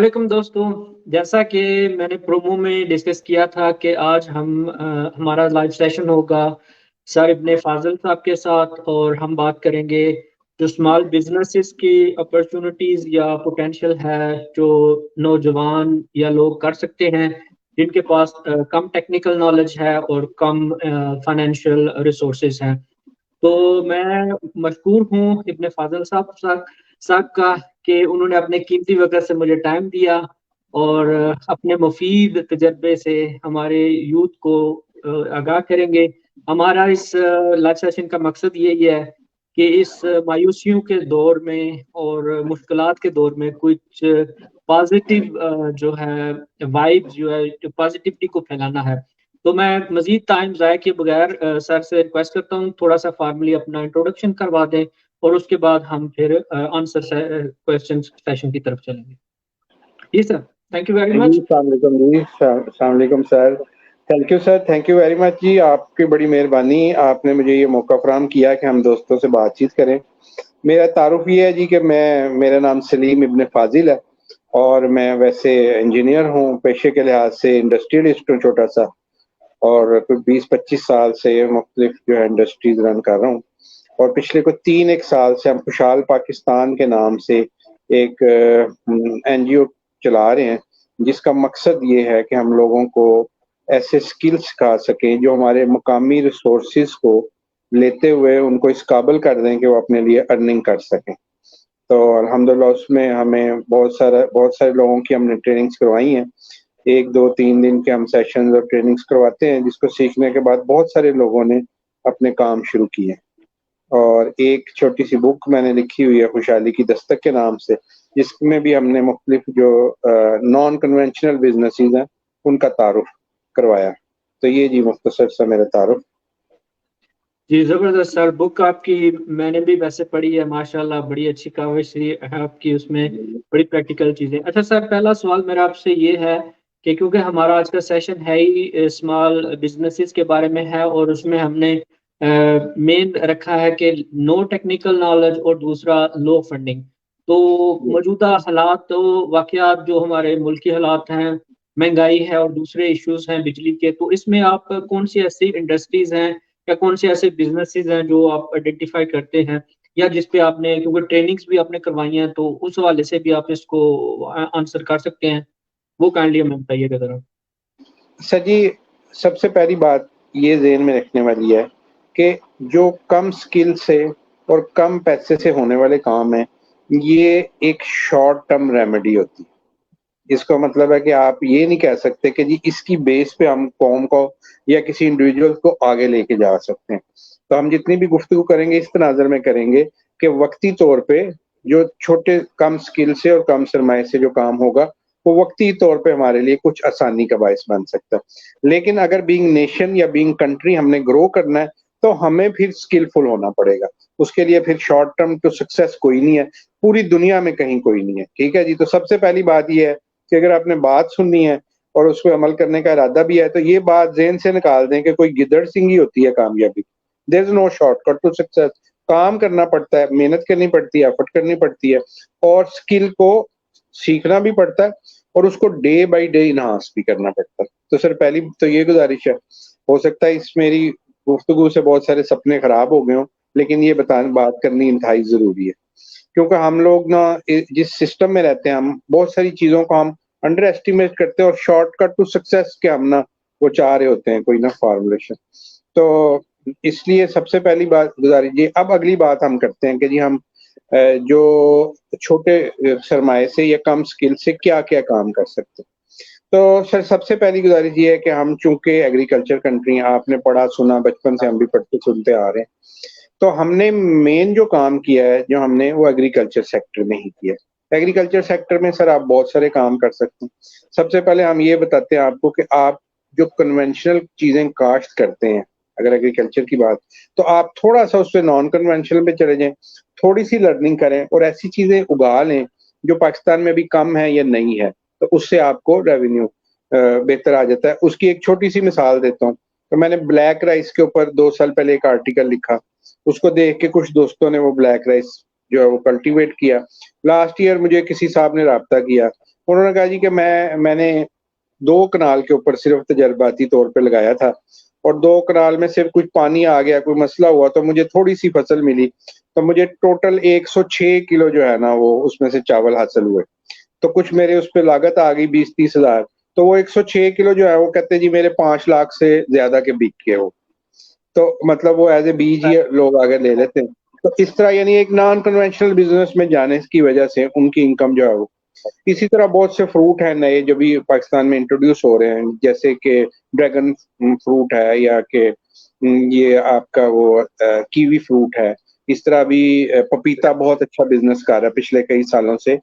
वालेकुम दोस्तों। जैसा कि मैंने प्रोमो में डिस्कस किया था कि आज हमारा लाइव सेशन होगा सर इब्ने फाजिल साहब के साथ, और हम बात करेंगे जो स्मॉल बिजनेसेस की अपॉर्चुनिटीज या पोटेंशियल है जो नौजवान या लोग कर सकते हैं जिनके पास कम टेक्निकल नॉलेज है और कम फाइनेंशियल रिसोर्सेज हैं। तो मैं मशकूर हूँ इब्ने फाजिल साहब का कि उन्होंने अपने कीमती वक्त से मुझे टाइम दिया और अपने मुफीद तजर्बे से हमारे यूथ को आगाह करेंगे। हमारा इस लाइव सेशन का मकसद यही है कि इस मायूसियों के दौर में और मुश्किलात के दौर में कुछ पॉजिटिव जो है वाइब जो है पॉजिटिविटी को फैलाना है। तो मैं मजीद टाइम ज़ाया किए बगैर सर से रिक्वेस्ट करता हूँ थोड़ा सा फॉर्मली अपना इंट्रोडक्शन करवा दें और उसके बाद हम फिर आंसर क्वेश्चन सेशन की तरफ चलेंगे। जी sir, thank you very much. अस्सलाम वालेकुम sir. Thank you sir, thank you very much जी। आपकी बड़ी मेहरबानी, आपने मुझे ये मौका फराहम किया कि हम दोस्तों से बातचीत करें। मेरा तारुफ ये है जी कि मेरा नाम सलीम इब्ने फाजिल है और मैं वैसे इंजीनियर हूँ, पेशे के लिहाज से इंडस्ट्रियलिस्ट हूँ छोटा सा, और कुछ 20-25 साल से मुख्तलिफ जो है इंडस्ट्रीज रन कर रहा हूँ। और पिछले को 3-1 साल से हम खुशहाल पाकिस्तान के नाम से एक NGO चला रहे हैं, जिसका मकसद ये है कि हम लोगों को ऐसे स्किल सिखा सकें जो हमारे मकामी रिसोर्सेज को लेते हुए उनको इस काबिल कर दें कि वो अपने लिए अर्निंग कर सकें। तो अल्हम्दुलिल्लाह उसमें हमें बहुत सारे लोगों की हमने ट्रेनिंग्स करवाई हैं। 1-2-3 दिन के हम सेशंस और ट्रेनिंग्स करवाते हैं, जिसको सीखने के बाद बहुत सारे लोगों ने अपने काम शुरू किए। और एक छोटी सी बुक मैंने लिखी हुई है खुशहाली की दस्तक के नाम से, जिसमें भी हमने मुख्तलिफ जो नॉन कन्वेंशनल बिजनेसेस हैं उनका तारुफ करवाया। तो ये जी मुख्तसर सा मेरा तारुफ। जी जबरदस्त सर, बुक आपकी मैंने भी वैसे पढ़ी है, माशाल्लाह बड़ी अच्छी काविशी है आपकी, उसमें बड़ी प्रैक्टिकल चीजें। अच्छा सर, पहला सवाल मेरा आपसे ये है कि क्योंकि हमारा आज का सेशन है ही स्मॉल बिजनेसेस के बारे में है और उसमें हमने मेन रखा है कि नो टेक्निकल नॉलेज और दूसरा लो फंडिंग। तो मौजूदा हालात तो वाकयात जो हमारे मुल्की हालात हैं, महंगाई है और दूसरे इश्यूज हैं बिजली के, तो इसमें आप कौन सी ऐसी इंडस्ट्रीज हैं या कौन से ऐसे बिजनेसेस हैं जो आप आइडेंटिफाई करते हैं या जिस पे आपने, क्योंकि ट्रेनिंग्स भी आपने करवाई हैं, तो उस हवाले से भी आप इसको आंसर कर सकते हैं, वो काइंडली हमें बताइएगा जरा। सर जी, सबसे पहली बात ये ज़हन में रखने वाली है कि जो कम स्किल से और कम पैसे से होने वाले काम हैं, ये एक शॉर्ट टर्म रेमेडी होती है। इसका मतलब है कि आप ये नहीं कह सकते कि जी इसकी बेस पे हम कौम को या किसी इंडिविजुअल को आगे लेके जा सकते हैं। तो हम जितनी भी गुफ्तगू करेंगे इस तनाज़र में करेंगे कि वक्ती तौर पे जो छोटे कम स्किल से और कम सरमाए से जो काम होगा, वो वक्ती तौर पे हमारे लिए कुछ आसानी का बायस बन सकता है। लेकिन अगर बीइंग नेशन या बीइंग कंट्री हमने ग्रो करना है, तो हमें फिर स्किलफुल होना पड़ेगा। उसके लिए फिर शॉर्ट टर्म तो सक्सेस कोई नहीं है, पूरी दुनिया में कहीं कोई नहीं है। ठीक है जी? तो सबसे पहली बात ये है कि अगर आपने बात सुननी है और उस पे अमल करने का इरादा भी है, तो ये बात ज़हन से निकाल दें कि कोई गिदड़ सिंगी होती है कामयाबी। There is no shortcut to success. काम करना पड़ता है, मेहनत करनी पड़ती है, एफर्ट करनी पड़ती है और स्किल को सीखना भी पड़ता है और उसको डे बाय डे एनहांस भी करना पड़ता है। तो सर पहली तो ये गुज़ारिश है। हो सकता है इस मेरी गुफ्तगू से बहुत सारे सपने खराब हो गए हों, लेकिन ये बात करनी इंतहाई ज़रूरी है। क्योंकि हम लोग ना जिस सिस्टम में रहते हैं, हम बहुत सारी चीज़ों को हम अंडर एस्टिमेट करते हैं और शॉर्टकट टू सक्सेस के हम ना वो चाह रहे होते हैं कोई ना फॉर्मुलेशन। तो इसलिए सबसे पहली बात गुजारिश जी। अब अगली बात हम करते हैं कि जी हम जो छोटे सरमाए से या कम स्किल से क्या-क्या काम कर सकते हैं। तो सर सबसे पहली गुजारिश ये है कि हम चूँकि एग्रीकल्चर कंट्री हैं, आपने पढ़ा सुना बचपन से हम भी पढ़ते सुनते आ रहे हैं। तो हमने मेन जो काम किया है, जो हमने वो एग्रीकल्चर सेक्टर में ही किया है। एग्रीकल्चर सेक्टर में सर आप बहुत सारे काम कर सकते हैं। सबसे पहले हम ये बताते हैं आपको कि आप जो कन्वेंशनल चीज़ें काश्त करते हैं, अगर एग्रीकल्चर की बात, तो आप थोड़ा-सा उससे नॉन कन्वेंशनल पे चले जाएँ, थोड़ी-सी लर्निंग करें और ऐसी चीज़ें उगा लें जो पाकिस्तान में अभी कम है या नहीं है, तो उससे आपको रेवेन्यू बेहतर आ जाता है। उसकी एक छोटी-सी मिसाल देता हूँ। तो मैंने ब्लैक राइस के ऊपर 2 साल पहले एक आर्टिकल लिखा। उसको देख के कुछ दोस्तों ने वो ब्लैक राइस जो है वो कल्टीवेट किया। लास्ट ईयर मुझे किसी साहब ने राब्ता किया। उन्होंने कहा जी कि मैंने 2 कनाल के ऊपर सिर्फ तजर्बाती तौर पे लगाया था और 2 कनाल में सिर्फ कुछ पानी आ गया, कोई मसला हुआ तो मुझे थोड़ी-सी फसल मिली, तो मुझे टोटल 106 किलो जो है ना वो उसमें से चावल हासिल हुए। तो कुछ मेरे उस पे लागत आ गई 20-30 हज़ार, तो वो 106 किलो जो है वो कहते हैं जी मेरे 5 लाख से ज़्यादा के बिक गए वो। तो मतलब वो एज़ ए बीज ही लोग आगे ले लेते हैं। तो इस तरह यानी एक नॉन कन्वेंशनल बिज़नेस में जाने की वजह से उनकी इनकम जो है वो इसी तरह बहुत से फ्रूट हैं नए जो भी पाकिस्तान में इंट्रोड्यूस हो रहे हैं, जैसे कि ड्रैगन फ्रूट है या कि ये आपका वो कीवी फ्रूट है। इस तरह भी पपीता बहुत अच्छा बिज़नेस कर रहा है पिछले कई सालों से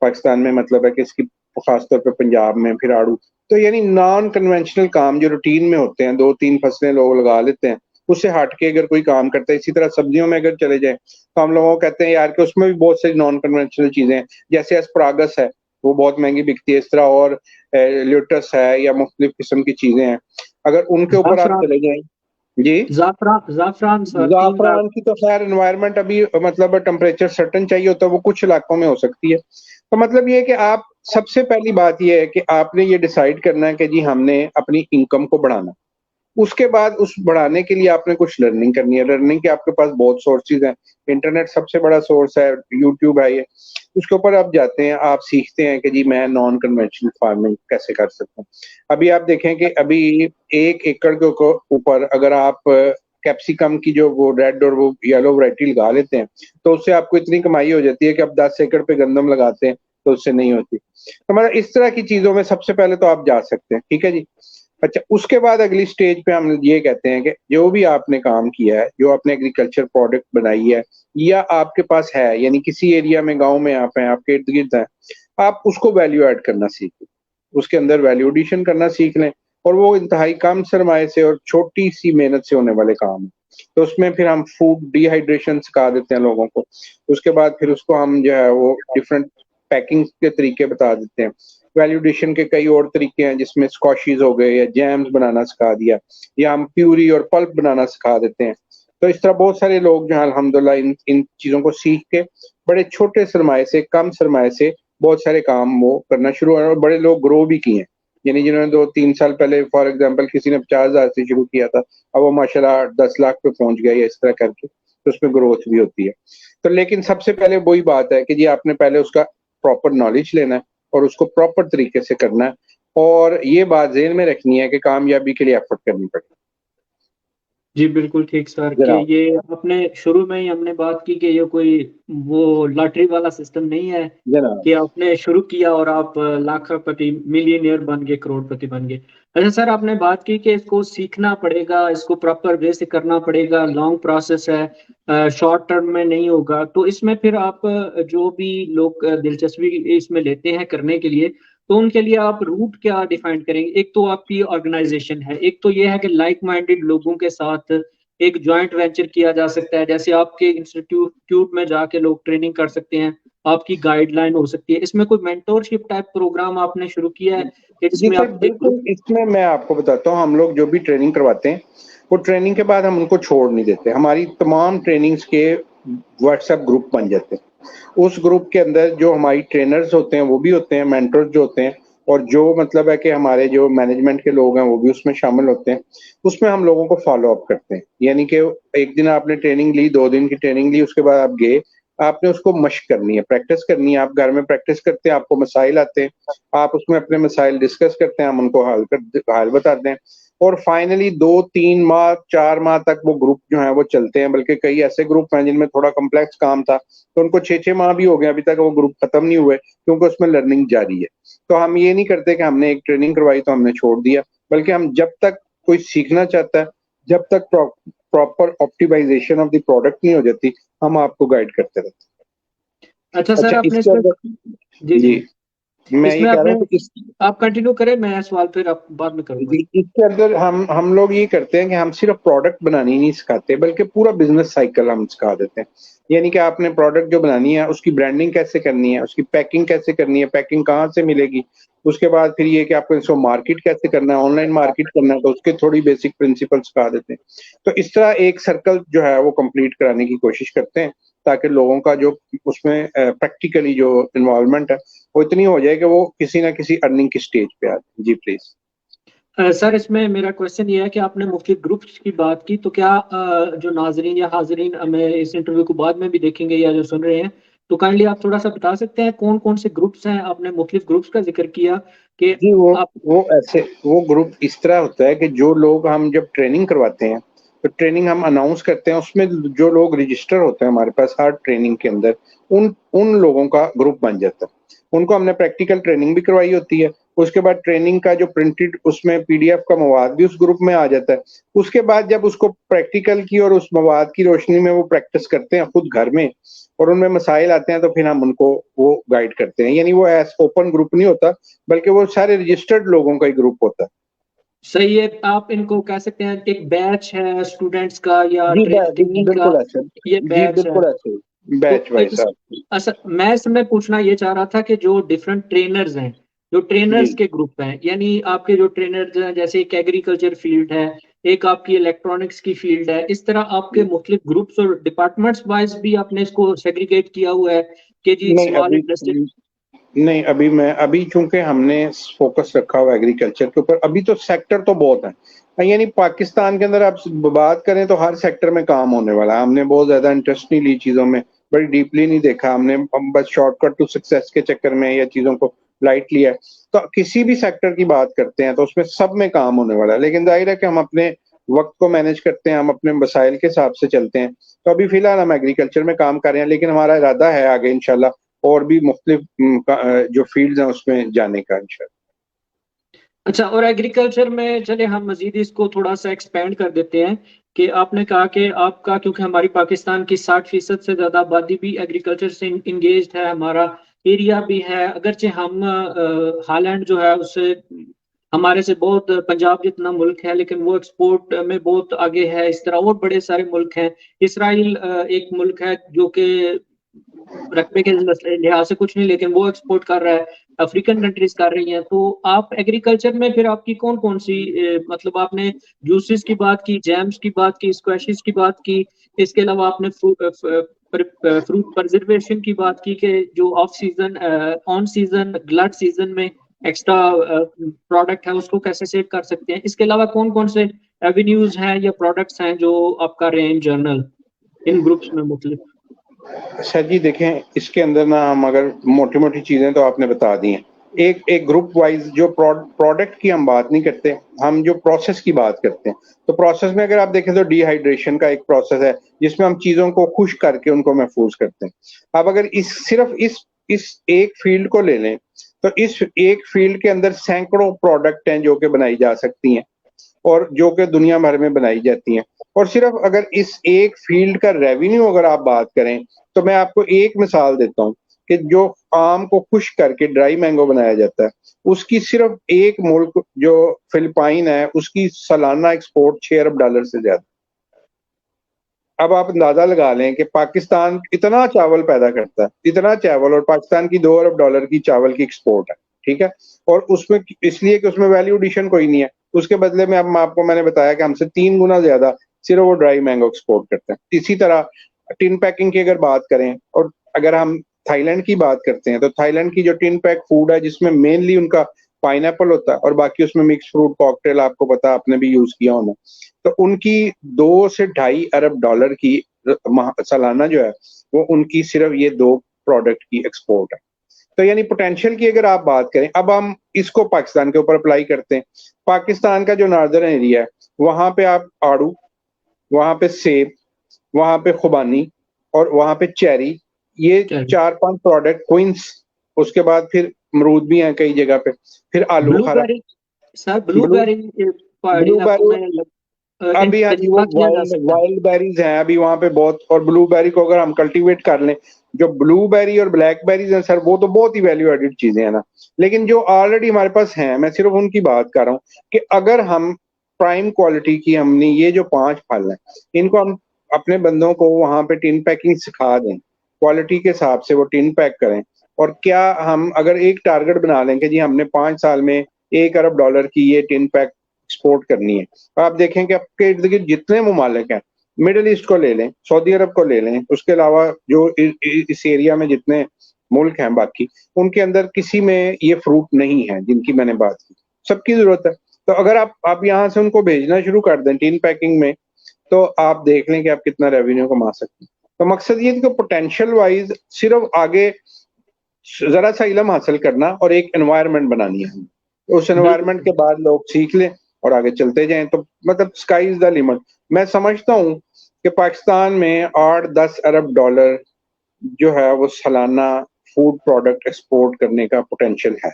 पाकिस्तान में, मतलब है कि इसकी खास तौर पे पंजाब में फिर आड़ू। तो यानी नॉन कन्वेंशनल काम जो रूटीन में होते हैं, 2-3 फसलें लोग लगा लेते हैं, उससे हट के अगर कोई काम करता है, इसी तरह सब्जियों में अगर चले जाएँ, तो हम लोगों को कहते हैं यार कि उसमें भी बहुत सारी नॉन कन्वेंशनल चीज़ें हैं, जैसे एस्परागस है, वो बहुत महँगी बिकती है, इस तरह और ल्यूटस है या मुख्तलिफ किस्म की चीज़ें हैं। अगर उनके ऊपर आप ज़ाफ़रान चले जाएँ जी? ज़ाफ़रान सर 3 लाख। ज़ाफ़रान की तो ख़ैर एनवायरनमेंट अभी मतलब टेम्परेचर सर्टेन चाहिए होता है, वो कुछ इलाकों में हो सकती है। तो मतलब ये है कि आप सबसे पहली बात ये है कि आपने ये डिसाइड करना है कि जी हमने अपनी इनकम को बढ़ाना है। उसके बाद उस बढ़ाने के लिए आपने कुछ लर्निंग करनी है। लर्निंग के आपके पास बहुत सोर्सेज़ हैं। इंटरनेट सबसे बड़ा सोर्स है, यूट्यूब है ये। उसके ऊपर आप जाते हैं, आप सीखते हैं कि जी मैं नॉन कन्वेंशनल फार्मिंग कैसे कर सकता हूँ। अभी आप देखें कि अभी 1 एकड़ के ऊपर अगर आप कैप्सिकम की जो वो रेड और वो येलो वैरायटी लगा लेते हैं, तो उससे आपको इतनी कमाई हो जाती है कि आप 10 एकड़ पे गंदम लगाते हैं, तो उससे नहीं होती। तो मतलब इस तरह की चीज़ों में सबसे पहले तो आप जा सकते हैं, ठीक है जी? अच्छा, उसके बाद अगली स्टेज पे हम ये कहते हैं कि जो भी आपने काम किया है, जो आपने एग्रीकल्चर प्रोडक्ट बनाई है या आपके पास है, यानी किसी एरिया में गाँव में आप हैं, आपके इर्द-गिर्द हैं, आप उसको वैल्यू ऐड करना सीखें। उसके अंदर वैल्यू एडिशन करना सीख लें और वो इंतहाई कम सरमाए से और छोटी-सी मेहनत से होने वाले काम हैं। तो उसमें फिर हम फूड डिहाइड्रेशन सिखा देते हैं लोगों को। उसके बाद फिर उसको हम जो है वो डिफरेंट पैकिंग के तरीके बता देते हैं। वैल्यू एडिशन के कई और तरीके हैं जिसमें स्क्वैशेज़ हो गए या जैम्स बनाना सिखा दिया या हम प्यूरी और पल्प बनाना सिखा देते हैं। तो इस तरह बहुत सारे लोग जो हैं अल्हम्दुलिल्लाह इन इन चीज़ों को सीख के बड़े छोटे सरमाए से, कम सरमाए से बहुत सारे काम वो करना शुरू हुए और बड़े लोग ग्रो भी किए हैं। यानी जिन्होंने 2-3 साल पहले फॉर एग्ज़ाम्पल किसी ने 50,000 से शुरू किया था, अब वो माशाल्लाह 10 लाख पे पहुँच गया या इस तरह करके, तो उसमें ग्रोथ भी होती है। तो लेकिन सबसे पहले वही बात है कि जी आपने पहले उसका प्रॉपर नॉलेज लेना है और उसको प्रॉपर तरीके से करना है और ये बात ज़हन में रखनी है कि कामयाबी के लिए एफर्ट करनी पड़ेगी। जी, बिल्कुल ठीक सर कि जनाब, ये आपने शुरू में ही हमने बात की कि ये कोई वो लॉटरी वाला सिस्टम नहीं है जनाब। कि आपने शुरू किया और आप लाखपति, मिलियनेयर बन गए, करोड़पति बन गए। अच्छा सर, आपने बात की कि इसको सीखना पड़ेगा, इसको प्रॉपर वे से करना पड़ेगा, लॉन्ग प्रोसेस है, शॉर्ट टर्म में नहीं होगा। तो इसमें फिर आप जो भी लोग दिलचस्पी इसमें लेते हैं करने के लिए, तो उनके लिए आप रूट क्या डिफाइन करेंगे? एक तो आपकी ऑर्गेनाइजेशन है, एक तो ये है कि लाइक माइंडेड लोगों के साथ एक जॉइंट वेंचर किया जा सकता है, जैसे आपके इंस्टीट्यूट में जाके लोग ट्रेनिंग कर सकते हैं, आपकी गाइडलाइन हो सकती है। इसमें कोई मेंटोरशिप टाइप प्रोग्राम आपने शुरू किया है कि जी जिसमें सर, आप एक ग्रुप। बिल्कुल इसमें मैं आपको बताता हूँ, हम लोग जो भी ट्रेनिंग करवाते हैं, वो ट्रेनिंग के बाद हम उनको छोड़ नहीं देते। हमारी तमाम ट्रेनिंग्स के व्हाट्सएप ग्रुप बन जाते हैं। उस ग्रुप के अंदर जो हमारी ट्रेनर्स होते हैं, वो भी होते हैं, मेंटर्स जो होते हैं और जो मतलब है कि हमारे जो मैनेजमेंट के लोग हैं, वो भी उसमें शामिल होते हैं। उसमें हम लोगों को फ़ॉलो अप करते हैं। यानी कि 1 दिन आपने ट्रेनिंग ली, 2 दिन की ट्रेनिंग ली, उसके बाद आप गए, आपने उसको मश्क करनी है, प्रैक्टिस करनी है। आप घर में प्रैक्टिस करते हैं, आपको मसाइल आते हैं, आप उसमें अपने मसाइल डिस्कस करते हैं, हम उनको हल बताते हैं और फाइनली 2-3 माह, 4 माह तक वो ग्रुप जो है वो चलते हैं, बल्कि कई ऐसे ग्रुप हैं जिनमें थोड़ा कॉम्प्लेक्स काम था, तो उनको 6-6 माह भी हो गए, अभी तक वो ग्रुप खत्म नहीं हुए क्योंकि उसमें लर्निंग जारी है। तो हम ये नहीं करते कि हमने एक ट्रेनिंग करवाई तो हमने छोड़ दिया, बल्कि हम जब तक कोई सीखना चाहता है, जब तक proper optimization of the product नहीं हो जाती, हम आपको गाइड करते रहते हैं। अच्छा सर, अच्छा, आपने इसके इसमें। अंदर जी, जी, जी, जी। मैं ये इसमें कह रहा आपने, हूँ कि आप कंटिन्यू करें, मैं सवाल फिर आप बाद में करूँगा। जी, इसके अंदर हम लोग ये करते हैं कि हम सिर्फ प्रोडक्ट बनानी नहीं सिखाते, बल्कि पूरा बिज़नेस साइकिल हम सिखा देते हैं। यानी कि आपने प्रोडक्ट जो बनानी है, उसकी ब्रांडिंग कैसे करनी है, उसकी पैकिंग कैसे करनी है, पैकिंग कहाँ से मिलेगी। उसके बाद फिर ये कि आपको इसको मार्केट कैसे करना है, ऑनलाइन मार्केट करना है, तो उसके थोड़ी बेसिक प्रिंसिपल सिखा देते हैं। तो इस तरह एक सर्कल जो है वो कंप्लीट कराने की कोशिश करते हैं ताकि लोगों का जो उसमें प्रैक्टिकली जो इन्वॉल्वमेंट है वो इतनी हो जाए कि वो किसी ना किसी अर्निंग की स्टेज पे आ जाए। जी प्लीज। सर, इसमें मेरा क्वेश्चन ये है कि आपने मुख्तलिफ ग्रुप्स की बात की, तो क्या जो नाजरीन या हाजरीन हमें इस इंटरव्यू को बाद में भी देखेंगे या जो सुन रहे हैं, तो काइंडली आप थोड़ा सा बता सकते हैं कौन कौन से ग्रुप्स हैं? आपने मुख्तलिफ ग्रुप्स का जिक्र किया कि जी आप। वो ग्रुप इस तरह होता है कि जो लोग हम जब ट्रेनिंग करवाते हैं तो ट्रेनिंग हम अनाउंस करते हैं, उसमें जो लोग रजिस्टर होते हैं हमारे पास हर ट्रेनिंग के अंदर उन उन लोगों का ग्रुप बन जाता है। उनको हमने प्रैक्टिकल ट्रेनिंग भी करवाई होती है, उसके बाद ट्रेनिंग का जो प्रिंटेड उसमें पीडीएफ का मवाद भी उस ग्रुप में आ जाता है। उसके बाद जब उसको प्रैक्टिकल की और उस मवाद की रोशनी में वो प्रैक्टिस करते हैं खुद घर में और उनमें मसाइल आते हैं तो फिर हम उनको वो गाइड करते हैं। यानी वो एस ओपन ग्रुप नहीं होता, बल्कि वो सारे रजिस्टर्ड लोगों का ही ग्रुप होता है। सही है, आप इनको कह सकते हैं कि एक बैच है स्टूडेंट्स का या जी ट्रेनिंग का, बिल्कुल ऐसे। ये जी बैच है। बिल्कुल ऐसे, तो बैच वाइज इस साहब। अच्छा, मैं इसमें पूछना ये चाह रहा था कि जो डिफरेंट ट्रेनर्स हैं, जो जी ट्रेनर्स के ग्रुप हैं, यानी आपके जो ट्रेनर्स हैं, जैसे एक एग्रीकल्चर फील्ड है, एक आपकी इलेक्ट्रॉनिक्स की फील्ड है, इस तरह आपके मुख्तलिफ ग्रुप्स और डिपार्टमेंट्स वाइज भी आपने इसको सेग्रीगेट किया हुआ है कि जी नहीं स्मॉल अभी इंडस्ट्री। नहीं अभी चूंकि हमने फोकस रखा हुआ एग्रीकल्चर के ऊपर, अभी तो सेक्टर तो बहुत है। यानी पाकिस्तान के अंदर आप बात करें तो हर सेक्टर में काम होने वाला है। हमने बहुत ज्यादा इंटरेस्ट नहीं ली चीजों में, बड़ी डीपली नहीं देखा हमने, हम बस शॉर्टकट टू सक्सेस के चक्कर में या चीजों को लाइट लिया है। तो किसी भी सेक्टर की बात करते हैं तो उसमें सब में काम होने वाला है, लेकिन जाहिर है कि हम अपने वक्त को मैनेज करते हैं, हम अपने वसाइल के हिसाब से चलते हैं। तो अभी फिलहाल हम एग्रीकल्चर में काम कर रहे हैं, लेकिन हमारा इरादा है आगे इंशाल्लाह और भी मुख्तलिफ जो फील्ड्स हैं उसमें जाने का इंशाल्लाह। अच्छा, और एग्रीकल्चर में चले हम मजीद इसको थोड़ा सा एक्सपेंड कर देते हैं कि आपने कहा कि आपका, क्योंकि हमारी पाकिस्तान की 60% से ज़्यादा आबादी भी एग्रीकल्चर से इंगेज्ड है, हमारा एरिया भी है, अगरचे हम हालैंड जो है उससे हमारे से बहुत पंजाब जितना मुल्क है, लेकिन वो एक्सपोर्ट में बहुत आगे है। इस तरह और बड़े सारे मुल्क हैं। इसराइल एक मुल्क है जो कि रकबे के लिहाज से कुछ नहीं, लेकिन वो एक्सपोर्ट कर रहा है, अफ्रीकन कंट्रीज कर रही हैं। तो आप एग्रीकल्चर में फिर आपकी कौन कौन सी मतलब आपने जूसेस की बात की, जैम्स की बात की, स्क्वैशेस की बात की, इसके अलावा आपने फ्रूट प्रिजर्वेशन की बात की कि जो off season on season glut season में एक्स्ट्रा प्रोडक्ट है उसको कैसे सेव कर सकते हैं। इसके अलावा कौन कौन से एवेन्यूज हैं या प्रोडक्ट्स हैं जो आप कर रहे हैं इन जर्नल, इन ग्रुप्स में मुख्तलिफ? अच्छा जी देखें, इसके अंदर ना हम अगर मोटी मोटी चीजें तो आपने बता दी हैं। एक एक ग्रुप वाइज जो प्रोडक्ट की हम बात नहीं करते, हम जो प्रोसेस की बात करते हैं। तो प्रोसेस में अगर आप देखें तो डिहाइड्रेशन का एक प्रोसेस है जिसमें हम चीजों को खुश करके उनको महफूज करते हैं। अब अगर सिर्फ इस एक फील्ड को ले लें तो इस एक फील्ड के अंदर सैकड़ों प्रोडक्ट हैं जो कि बनाई जा सकती हैं और जो कि दुनिया भर में बनाई जाती हैं। और सिर्फ अगर इस एक फील्ड का रेवेन्यू अगर आप बात करें तो मैं आपको एक मिसाल देता हूँ कि जो आम को खुश करके ड्राई मैंगो बनाया जाता है, उसकी सिर्फ एक मुल्क जो फिलिपाइन है उसकी सालाना एक्सपोर्ट $6 अरब से ज्यादा। अब आप अंदाजा लगा लें कि पाकिस्तान इतना चावल पैदा करता है, इतना चावल, और पाकिस्तान की $2 अरब की चावल की एक्सपोर्ट है। ठीक है, और उसमें इसलिए कि उसमें वैल्यू एडिशन कोई नहीं है। उसके बदले में अब आपको मैंने बताया कि हमसे 3 गुना ज्यादा सिर्फ वो ड्राई मैंगो एक्सपोर्ट करते हैं। इसी तरह टिन पैकिंग की अगर बात करें, और अगर हम थाईलैंड की बात करते हैं तो थाईलैंड की जो टिन पैक फूड है जिसमें मेनली उनका पाइनएप्पल होता है और बाकी उसमें मिक्स फ्रूट कॉकटेल, आपको पता, आपने भी यूज किया होना। तो उनकी 2 से 2.5 अरब डॉलर की सालाना जो है वो उनकी सिर्फ ये दो प्रोडक्ट की एक्सपोर्ट है। तो यानी पोटेंशियल की अगर आप बात करें, अब हम इसको पाकिस्तान के ऊपर अप्लाई करते हैं। पाकिस्तान का जो नॉर्दर्न एरिया है वहां पे आप आड़ू, वहां पे सेब, वहां पे खुबानी और वहां पे चेरी, ये चलिए, 4-5 प्रोडक्ट क्वींस। उसके बाद फिर अमरूद भी हैं कई जगह पे, फिर आलू बुखारा, ब्लूबेरी। सर, ब्लू ब्लूबेरी पहाड़ी इलाकों ब्लूबेरी। में अभी हाँ जी, वो तजुर्बा किया जा वाइल्ड सकता है। वाइल्ड बेरीज हैं अभी वहां पे बहुत। और ब्लूबेरी को अगर हम कल्टीवेट कर लें, जो ब्लूबेरी और ब्लैकबेरीज हैं सर, वो तो बहुत ही वैल्यू एडेड चीजें हैं ना। लेकिन जो ऑलरेडी हमारे पास हैं, मैं सिर्फ उनकी बात कर रहा हूँ कि अगर हम प्राइम क्वालिटी की, हमने ये जो 5 फल हैं इनको हम अपने बंदों को वहां पे टिन पैकिंग सिखा दें, क्वालिटी के हिसाब से वो टिन पैक करें, और क्या हम अगर एक टारगेट बना लें कि जी हमने 5 साल में $1 अरब की ये टिन पैक एक्सपोर्ट करनी है, आप देखें कि आपके इर्द गिर्द जितने ममालिक हैं मिडिल ईस्ट को ले लें, सऊदी अरब को ले लें, उसके अलावा जो इस एरिया में जितने मुल्क हैं बाकी, उनके अंदर किसी में ये फ्रूट नहीं है जिनकी मैंने बात की। सबकी जरूरत है। तो अगर आप यहाँ से उनको भेजना शुरू कर दें टीन पैकिंग में, तो आप देख लें कि आप कितना रेवेन्यू कमा सकते हैं। तो मकसद ये कि पोटेंशियल वाइज सिर्फ आगे जरा सा इल्म हासिल करना और एक एनवायरनमेंट बनानी है। उस एनवायरनमेंट के बाद लोग सीख लें और आगे चलते जाएं, तो मतलब स्काई इज द लिमिट। मैं समझता हूँ कि पाकिस्तान में 8-10 अरब डॉलर जो है वो सालाना फूड प्रोडक्ट एक्सपोर्ट करने का पोटेंशियल है।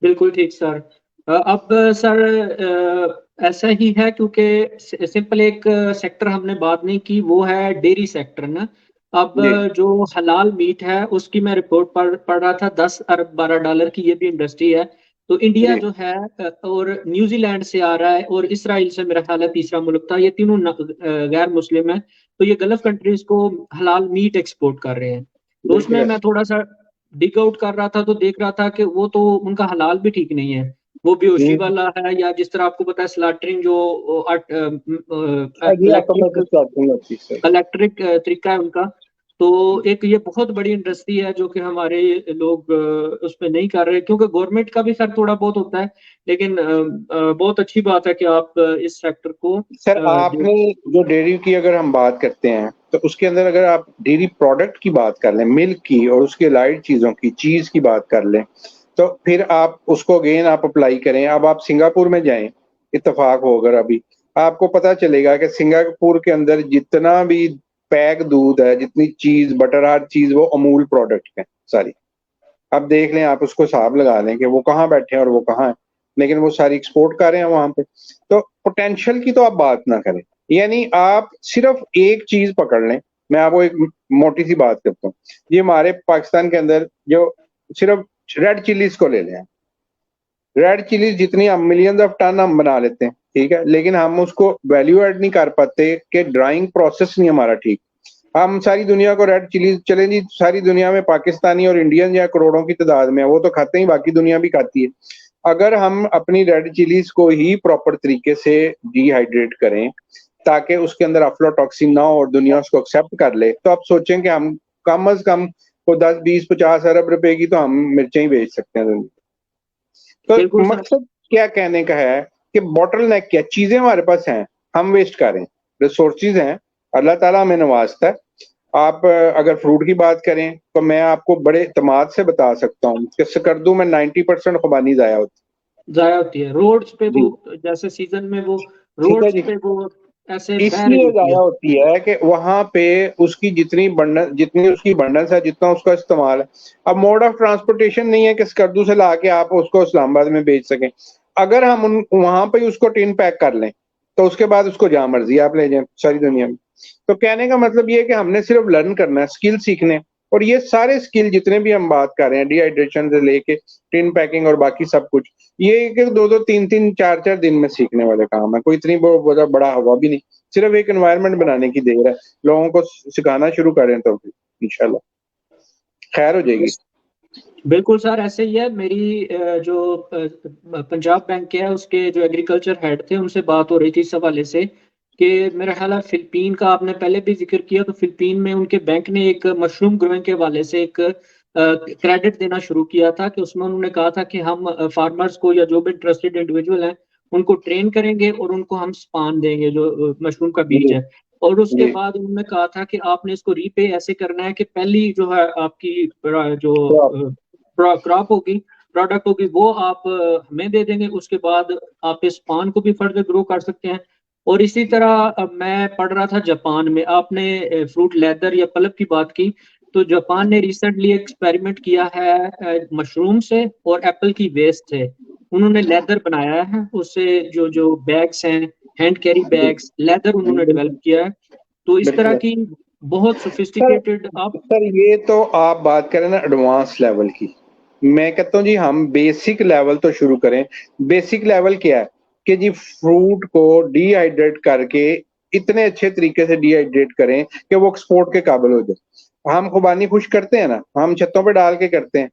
बिल्कुल ठीक सर। अब सर ऐसा ही है, क्योंकि सिंपल एक सेक्टर हमने बात नहीं की, वो है डेयरी सेक्टर ना। अब जो हलाल मीट है उसकी मैं रिपोर्ट पढ़ रहा था, 10 अरब 12 डॉलर की ये भी इंडस्ट्री है। तो इंडिया जो है और न्यूजीलैंड से आ रहा है, और इसराइल से मेरा ख्याल है तीसरा मुल्क था, ये तीनों गैर मुस्लिम है। तो ये गल्फ कंट्रीज को हलाल मीट एक्सपोर्ट कर रहे हैं। तो उसमें मैं थोड़ा सा डिग आउट कर रहा था, तो देख रहा था कि वो तो उनका हलाल भी ठीक नहीं है, वो बेहोशी वाला है, या जिस तरह आपको पता है स्लाटरिंग जो इलेक्ट्रिक तरीका है उनका। तो एक ये बहुत बड़ी इंडस्ट्री है जो कि हमारे लोग उसमें नहीं कर रहे, क्योंकि गवर्नमेंट का भी खैर थोड़ा बहुत होता है। लेकिन बहुत अच्छी बात है कि आप इस सेक्टर को सर आपने जो डेयरी की अगर हम बात करते हैं, तो उसके अंदर अगर आप डेयरी प्रोडक्ट की बात कर लें, मिल्क की और उसके लाइट चीज़ों की, चीज़ की बात कर लें, तो फिर आप उसको अगेन आप अप्लाई करें। अब आप सिंगापुर में जाएं, इत्तेफाक हो अगर अभी, आपको पता चलेगा कि सिंगापुर के अंदर जितना भी पैक दूध है, जितनी चीज़, बटर, हर चीज़ वो अमूल प्रोडक्ट है सारी। अब देख लें, आप उसको हिसाब लगा लें कि वो कहाँ बैठे हैं और वो कहाँ है, लेकिन वो सारी एक्सपोर्ट कर रहे हैं वहां पे। तो पोटेंशियल की तो आप बात ना करें, यानी आप सिर्फ एक चीज पकड़ लें। मैं आपको एक मोटी सी बात करता हूँ। ये हमारे पाकिस्तान के अंदर जो सिर्फ रेड चिलीज को ले लें, रेड चिलीज जितनी हम मिलियंस ऑफ टन हम बना लेते हैं, ठीक है, लेकिन हम उसको वैल्यू ऐड नहीं कर पाते कि ड्राइंग प्रोसेस नहीं हमारा ठीक। हम सारी दुनिया को रेड चिलीज, चलें जी, सारी दुनिया में पाकिस्तानी और इंडियन या करोड़ों की तादाद में है, वो तो खाते ही, बाकी दुनिया भी खाती है। अगर हम अपनी रेड चिलीज को ही प्रॉपर तरीके से डिहाइड्रेट करें ताकि उसके अंदर अफ्लाटॉक्सिन ना हो और दुनिया उसको एक्सेप्ट कर ले, तो आप सोचें कि हम कम अज कम को 10-20-50 अरब रुपए की तो हम मिर्चें ही बेच सकते हैं। तो मकसद क्या कहने का है कि बॉटल नेक क्या चीजें हमारे पास हैं, हम वेस्ट करें, रिसोर्सेज हैं, अल्लाह ताला हमें नवाजता है। आप अगर फ्रूट की बात करें तो मैं आपको बड़े इत्मीनान से बता सकता हूँ कि स्कर्दू में 90% खुबानी जाया होती है रोड्स पे, वो जैसे सीजन में वो रोड्स पे वो ऐसे इसलिए जाया होती है कि वहां पे उसकी जितनी उसकी बंडल्स है, जितना उसका इस्तेमाल है। अब मोड ऑफ ट्रांसपोर्टेशन नहीं है कि स्कर्दू से ला के आप उसको इस्लामाबाद में बेच सकें। अगर हम वहां पे उसको टिन पैक कर लें, तो उसके बाद उसको जहां मर्जी आप ले जाएं सारी दुनिया में। तो कहने का मतलब ये है कि हमने सिर्फ लर्न करना है, स्किल सीखने, और ये सारे स्किल जितने भी हम बात कर रहे हैं, डिहाइड्रेशन से लेके टिन पैकिंग और बाकी सब कुछ, ये एक 2-2 3-3 4-4 दिन में सीखने वाले काम है। कोई इतनी बहुत बड़ा हवा भी नहीं, सिर्फ एक एनवायरनमेंट बनाने की देर है। लोगों को सिखाना शुरू करें तो इंशाल्लाह खैर हो जाएगी। बिल्कुल सर, ऐसे ही है। मेरी जो पंजाब बैंक है उसके जो एग्रीकल्चर हेड थे, उनसे बात हो रही थी इस हवाले से कि मेरा ख्याल है फिलिपीन का आपने पहले भी जिक्र किया, तो फिलिपीन में उनके बैंक ने एक मशरूम ग्रोइंग के हवाले से एक क्रेडिट देना शुरू किया था, कि उसमें उन्होंने कहा था कि हम फार्मर्स को या जो भी इंटरेस्टेड इंडिविजुअल हैं उनको ट्रेन करेंगे और उनको हम स्पान देंगे जो मशरूम का बीज है। और उसके बाद उन्होंने कहा था कि आपने इसको रीपे ऐसे करना है कि पहली जो है आपकी जो क्रॉप होगी, प्रोडक्ट होगी, वो आप हमें दे देंगे, उसके बाद आप इस पान को भी फर्दर ग्रो कर सकते हैं। और इसी तरह मैं पढ़ रहा था जापान में, आपने फ्रूट लेदर या पल्प की बात की, तो जापान ने रिसेंटली एक्सपेरिमेंट किया है मशरूम से और एप्पल की वेस्ट से। उन्होंने लेदर बनाया है, उससे जो जो बैग्स हैं, हैंड कैरी बैग्स, लेदर उन्होंने डेवलप किया है। तो इस तरह की बहुत सोफिस्टिकेटेड सर ये तो आप बात करें ना एडवांस लेवल की, मैं कहता हूँ जी हम बेसिक लेवल तो शुरू करें। बेसिक लेवल क्या है कि जी फ्रूट को डिहाइड्रेट करके इतने अच्छे तरीके से डिहाइड्रेट करें कि वो एक्सपोर्ट के काबिल हो जाए। हम खुबानी खुश करते हैं ना, हम छतों पे डाल के करते हैं।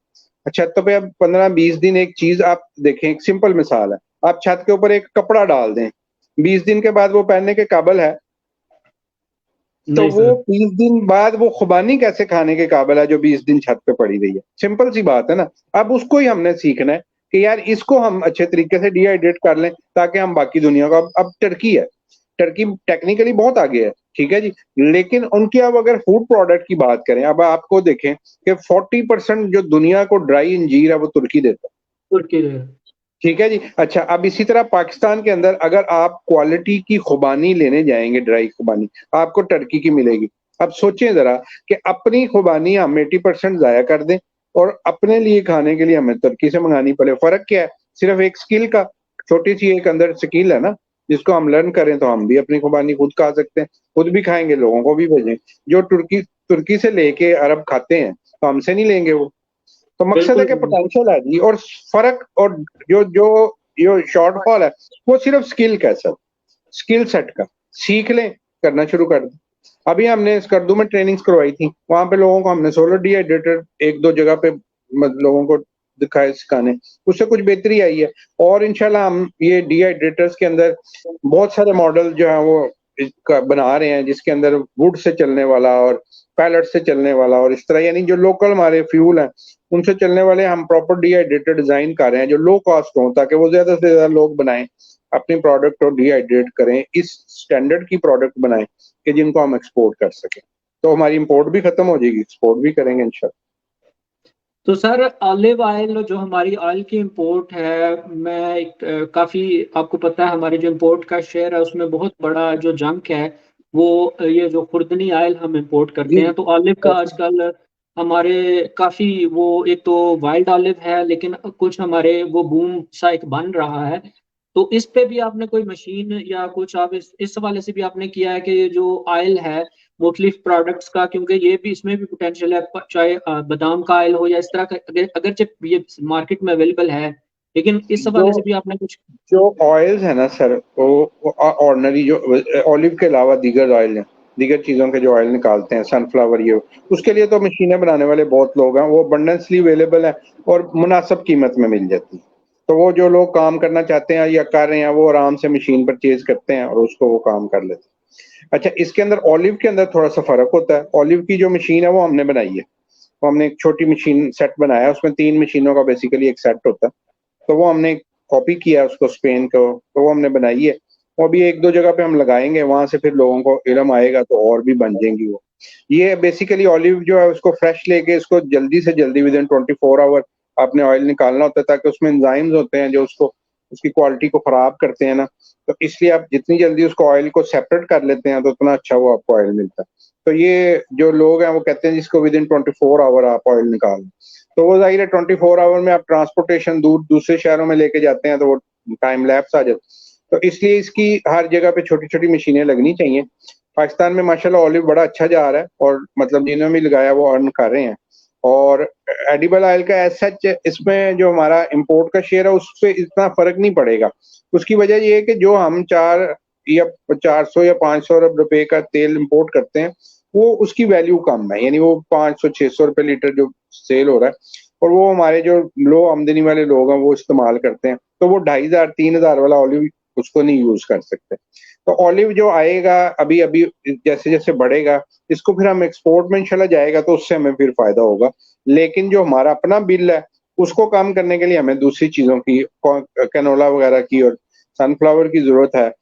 छतों पे अब 15-20 दिन एक चीज आप देखें, एक सिंपल मिसाल है, आप छत के ऊपर एक कपड़ा डाल दें, 20 दिन के बाद वो पहनने के काबिल है, तो नहीं वो सर। 20 दिन बाद वो खुबानी कैसे खाने के काबिल है जो 20 दिन छत पे पड़ी रही है? सिंपल सी बात है ना। अब उसको ही हमने सीखना है कि यार इसको हम अच्छे तरीके से डिहाइड्रेट कर लें ताकि हम बाकी दुनिया को, अब टर्की है, टर्की टेक्निकली बहुत आगे है, ठीक है जी, लेकिन उनकी अब अगर फूड प्रोडक्ट की बात करें, अब आपको देखें कि 40% जो दुनिया को ड्राई अंजीर है वो तुर्की देता है, तुर्की। ठीक है जी। अच्छा, अब इसी तरह पाकिस्तान के अंदर अगर आप क्वालिटी की खुबानी लेने जाएंगे, ड्राई खुबानी आपको टर्की की मिलेगी। अब सोचें जरा कि अपनी खुबानी हम 80% जाया कर दें और अपने लिए खाने के लिए हमें तुर्की से मंगानी पड़े। फर्क क्या है? सिर्फ एक स्किल का, छोटी सी एक अंदर स्किल है ना, जिसको हम लर्न करें तो हम भी अपनी खुबानी खुद खा सकते हैं, खुद भी खाएंगे, लोगों को भी भेजें। जो तुर्की तुर्की से लेके अरब खाते हैं तो हमसे नहीं लेंगे वो। तो मकसद है बिल्कुल। कि पोटेंशियल है जी, और फर्क, और जो जो जो शॉर्ट फॉल है वो सिर्फ स्किल का है सर, स्किल सेट का। सीख लें, करना शुरू कर दें। अभी हमने स्कर्दू में ट्रेनिंग्स करवाई थी, वहां पे लोगों को हमने सोलर डिहाइड्रेटर एक दो जगह पे लोगों को दिखाए सिखाने, उससे कुछ बेहतरी आई है। और इंशाल्लाह हम ये डिहाइड्रेटर्स के अंदर बहुत सारे मॉडल जो है वो इसका बना रहे हैं, जिसके अंदर वुड से चलने वाला और पैलेट से चलने वाला और इस तरह, यानी जो लोकल हमारे फ्यूल हैं उनसे चलने वाले हम प्रॉपर डिहाइड्रेटर डिजाइन कर रहे हैं जो लो कॉस्ट हो, ताकि वो ज्यादा से ज्यादा लोग बनाएं, अपनी प्रोडक्ट को डिहाइड्रेट करें, इस स्टैंडर्ड की प्रोडक्ट बनाएं कि जिनको हम एक्सपोर्ट कर सकें। तो हमारी इंपोर्ट भी खत्म हो जाएगी, एक्सपोर्ट भी करेंगे इंशाल्लाह। तो सर ऑलिव ऑयल जो हमारी ऑयल की इंपोर्ट है, मैं काफी, आपको पता है हमारे जो इंपोर्ट का शेयर है उसमें बहुत बड़ा जो जंक है वो ये जो खुर्दनी ऑयल हम इंपोर्ट करते जी हैं। तो ऑलिव का आजकल हमारे काफी वो, एक तो वाइल्ड ऑलिव है लेकिन कुछ हमारे वो बूम सा एक बन रहा है। तो इस पे भी आपने कोई मशीन या कुछ, आप इस हवाले से भी आपने किया है कि ये जो ऑयल है मुख्तलिफ प्रोडक्ट्स का, क्योंकि ये भी, इसमें भी पोटेंशियल है, चाहे बादाम का ऑयल हो या इस तरह का, अगरचे ये मार्केट में अवेलेबल है, लेकिन इस जो हवाले से भी आपने कुछ। जो ऑयल्स है ना सर, वो ऑर्डिनरी जो ऑलिव के अलावा दीगर ऑयल हैं, दीगर चीज़ों के जो ऑयल निकालते हैं, सनफ्लावर ये, उसके लिए तो मशीनें बनाने वाले बहुत लोग हैं, वो अबंडेंसली अवेलेबल है और मुनासिब कीमत में मिल जाती है। तो वो जो लोग काम करना चाहते हैं या कर रहे हैं वो आराम से मशीन परचेज करते हैं और उसको वो काम कर लेते हैं। अच्छा, इसके अंदर ऑलिव के अंदर थोड़ा सा फर्क होता है। ऑलिव की जो मशीन है वो हमने बनाई है, वो हमने एक छोटी मशीन सेट बनाया, उसमें 3 मशीनों का बेसिकली एक सेट होता है। तो वो हमने कॉपी किया उसको, स्पेन को, तो वो हमने बनाई है। वो अभी एक दो जगह पे हम लगाएंगे, वहां से फिर लोगों को इल्म आएगा तो और भी बन जाएंगी वो। ये बेसिकली ऑलिव जो है उसको फ्रेश लेके इसको जल्दी से जल्दी विद इन 24 आवर आपने ऑयल निकालना होता है, ताकि उसमें एंजाइम्स होते हैं जो उसको, उसकी क्वालिटी को खराब करते हैं ना। तो इसलिए आप जितनी जल्दी उसको ऑयल को सेपरेट कर लेते हैं तो उतना अच्छा वो आपको ऑयल मिलता है। तो ये जो लोग हैं वो कहते हैं जिसको विद इन 24 आवर आप ऑयल निकाल, तो वो जाहिर है 24 आवर में आप ट्रांसपोर्टेशन दूर दूसरे शहरों में लेके जाते हैं तो वो टाइम लैप्स आ जाता है। तो इसलिए इसकी हर जगह पे छोटी छोटी मशीनें लगनी चाहिए। पाकिस्तान में माशाल्लाह ऑलिव बड़ा अच्छा जा रहा है और मतलब जिन्होंने भी लगाया वो अर्न कर रहे हैं। और एडिबल ऑयल का एज सच इसमें जो हमारा इंपोर्ट का शेयर है उस पर इतना फर्क नहीं पड़ेगा। उसकी वजह ये है कि जो हम 400 या 500 अरब रुपए का तेल इंपोर्ट करते हैं वो उसकी वैल्यू कम है, यानी वो 500-600 रुपए लीटर जो सेल हो रहा है, और वो हमारे जो लो आमदनी वाले लोग हैं वो इस्तेमाल करते हैं, तो वो 2500-3000 वाला ऑलिव उसको नहीं यूज कर सकते। तो ऑलिव जो आएगा अभी अभी जैसे जैसे बढ़ेगा, इसको फिर हम एक्सपोर्ट में इंशाल्लाह जाएगा तो उससे हमें फिर फायदा होगा। लेकिन जो हमारा अपना बिल है उसको कम करने के लिए हमें दूसरी चीजों की, कैनोला वगैरह की और सनफ्लावर की जरूरत है।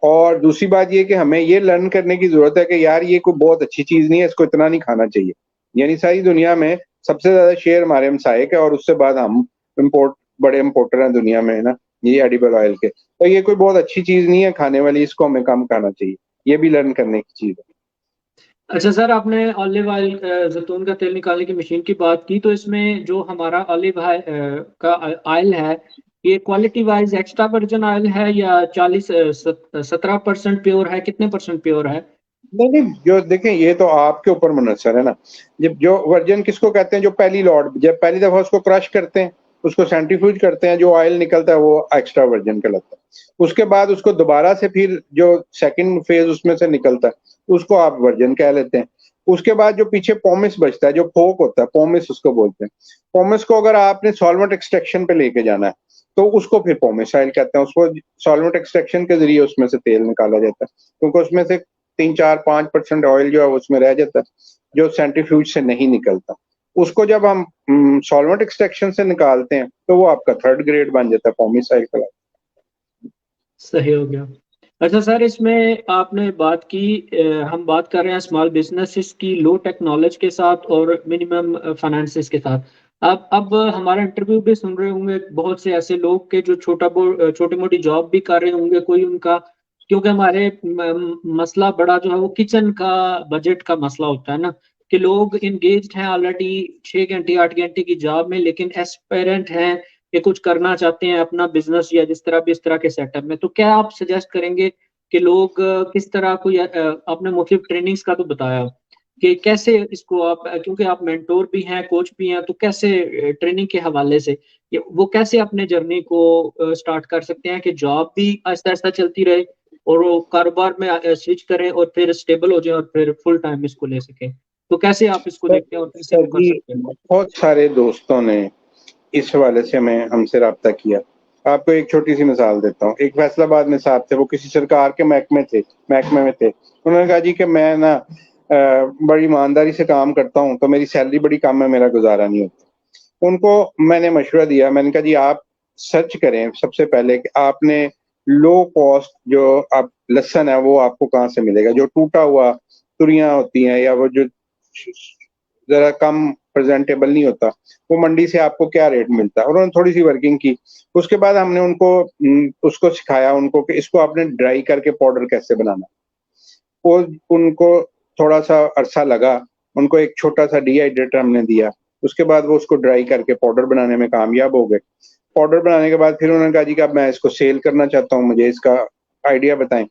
और दूसरी बात ये कि हमें ये लर्न करने की जरूरत है कि यार ये कोई बहुत अच्छी चीज नहीं है, इसको इतना नहीं खाना चाहिए। यानी सारी दुनिया में सबसे ज्यादा शेयर हमारे हमसाए का, और उससे बाद हम इम्पोर्ट, बड़े इम्पोर्टर हैं दुनिया में, है ना, ये एडिबल ऑयल के। तो ये कोई बहुत अच्छी चीज नहीं है खाने वाली, इसको हमें कम खाना चाहिए। ये भी लर्न करने की चीज है। अच्छा सर, आपने ऑलिव ऑयल, जैतून का तेल निकालने की मशीन की बात की, तो इसमें जो हमारा ऑलिव का ऑयल है, ये quality wise extra virgin oil है या 17% प्योर है, कितने परसेंट प्योर है? नहीं नहीं, जो देखें ये तो आपके ऊपर मुनसर है ना। जब जो वर्जन किसको कहते हैं, जो पहली लॉट जब पहली दफा उसको क्रश करते हैं, उसको सेंट्रीफ्यूज करते हैं, जो ऑयल निकलता है वो एक्स्ट्रा वर्जन कहलाता है। उसके बाद उसको दोबारा से फिर जो सेकंड फेज उसमें से निकलता है उसको आप वर्जन कह लेते हैं। उसके बाद जो पीछे पोमिस बचता है, जो फोक होता है, पोमिस उसको बोलते हैं। पोमिस को अगर आपने सॉल्वेंट एक्सट्रैक्शन पे लेके जाना है तो उसको फिर पोमिस ऑयल कहते हैं। उसको सॉल्वेंट एक्सट्रैक्शन के जरिए उसमें से तेल निकाला जाता है, क्योंकि उसमें से 3-4-5% ऑयल जो है उसमें रह जाता है, जो सेंट्रीफ्यूज से नहीं निकलता। उसको जब हम सॉल्वेंट एक्सट्रैक्शन से निकालते हैं तो वो आपका थर्ड ग्रेड बन जाता है फॉर्मिसाइड का। सही हो गया। अच्छा सर, इसमें आपने बात की, हम बात कर रहे हैं स्मॉल बिजनेसेस की लो टेक्नोलॉजी के साथ और मिनिमम फाइनेंसेस के साथ। अब हमारा इंटरव्यू भी सुन रहे होंगे बहुत से ऐसे लोग के जो छोटी मोटी जॉब भी कर रहे होंगे, कोई उनका, क्योंकि हमारे मसला बड़ा जो है वो किचन का बजट का मसला होता है ना, कि लोग इंगेज्ड हैं ऑलरेडी 6 घंटे 8 घंटे की जॉब में, लेकिन एस्पायरेंट हैं कि कुछ करना चाहते हैं अपना बिजनेस या जिस तरह भी इस तरह के सेटअप में। तो क्या आप सजेस्ट करेंगे कि लोग किस तरह कोई आपने मुख्तलिफ ट्रेनिंग्स का तो बताया कि कैसे इसको आप, क्योंकि आप मेंटोर भी हैं कोच भी हैं, तो कैसे ट्रेनिंग के हवाले से वो कैसे अपने जर्नी को स्टार्ट कर सकते हैं कि जॉब भी आहिस्ता आहिस्ता चलती रहे और वो कारोबार में स्विच करें और फिर स्टेबल हो जाए और फिर फुल टाइम इसको ले सकें। तो कैसे आप इसको देखते हैं और कैसे सर वो कर जी, सकते हैं? बहुत सारे दोस्तों ने इस हवाले से हमें हमसे रब्ता किया। आपको एक छोटी सी मिसाल देता हूँ। एक फैसलाबाद में साहब थे, वो किसी सरकार के महकमे में थे। उन्होंने कहा जी कि मैं ना बड़ी ईमानदारी से काम करता हूँ, तो मेरी सैलरी बड़ी कम है, मेरा गुजारा नहीं होता। उनको मैंने मशवरा दिया, मैंने कहा जी आप सर्च करें सबसे पहले कि आपने लो कॉस्ट जो आप लहसन है वो आपको कहाँ से मिलेगा, जो टूटा हुआ तुरियां होती हैं या वो जो जरा कम प्रेजेंटेबल नहीं होता, वो मंडी से आपको क्या रेट मिलता है। उन्होंने थोड़ी सी वर्किंग की। उसके बाद हमने उनको उसको सिखाया उनको कि इसको आपने ड्राई करके पाउडर कैसे बनाना। वो उनको थोड़ा सा अरसा लगा, उनको एक छोटा सा डिहाइड्रेटर हमने दिया। उसके बाद वो उसको ड्राई करके पाउडर बनाने में कामयाब हो गए। पाउडर बनाने के बाद फिर उन्होंने कहा जी कि अब मैं इसको सेल करना चाहता हूँ, मुझे इसका आइडिया बताएं।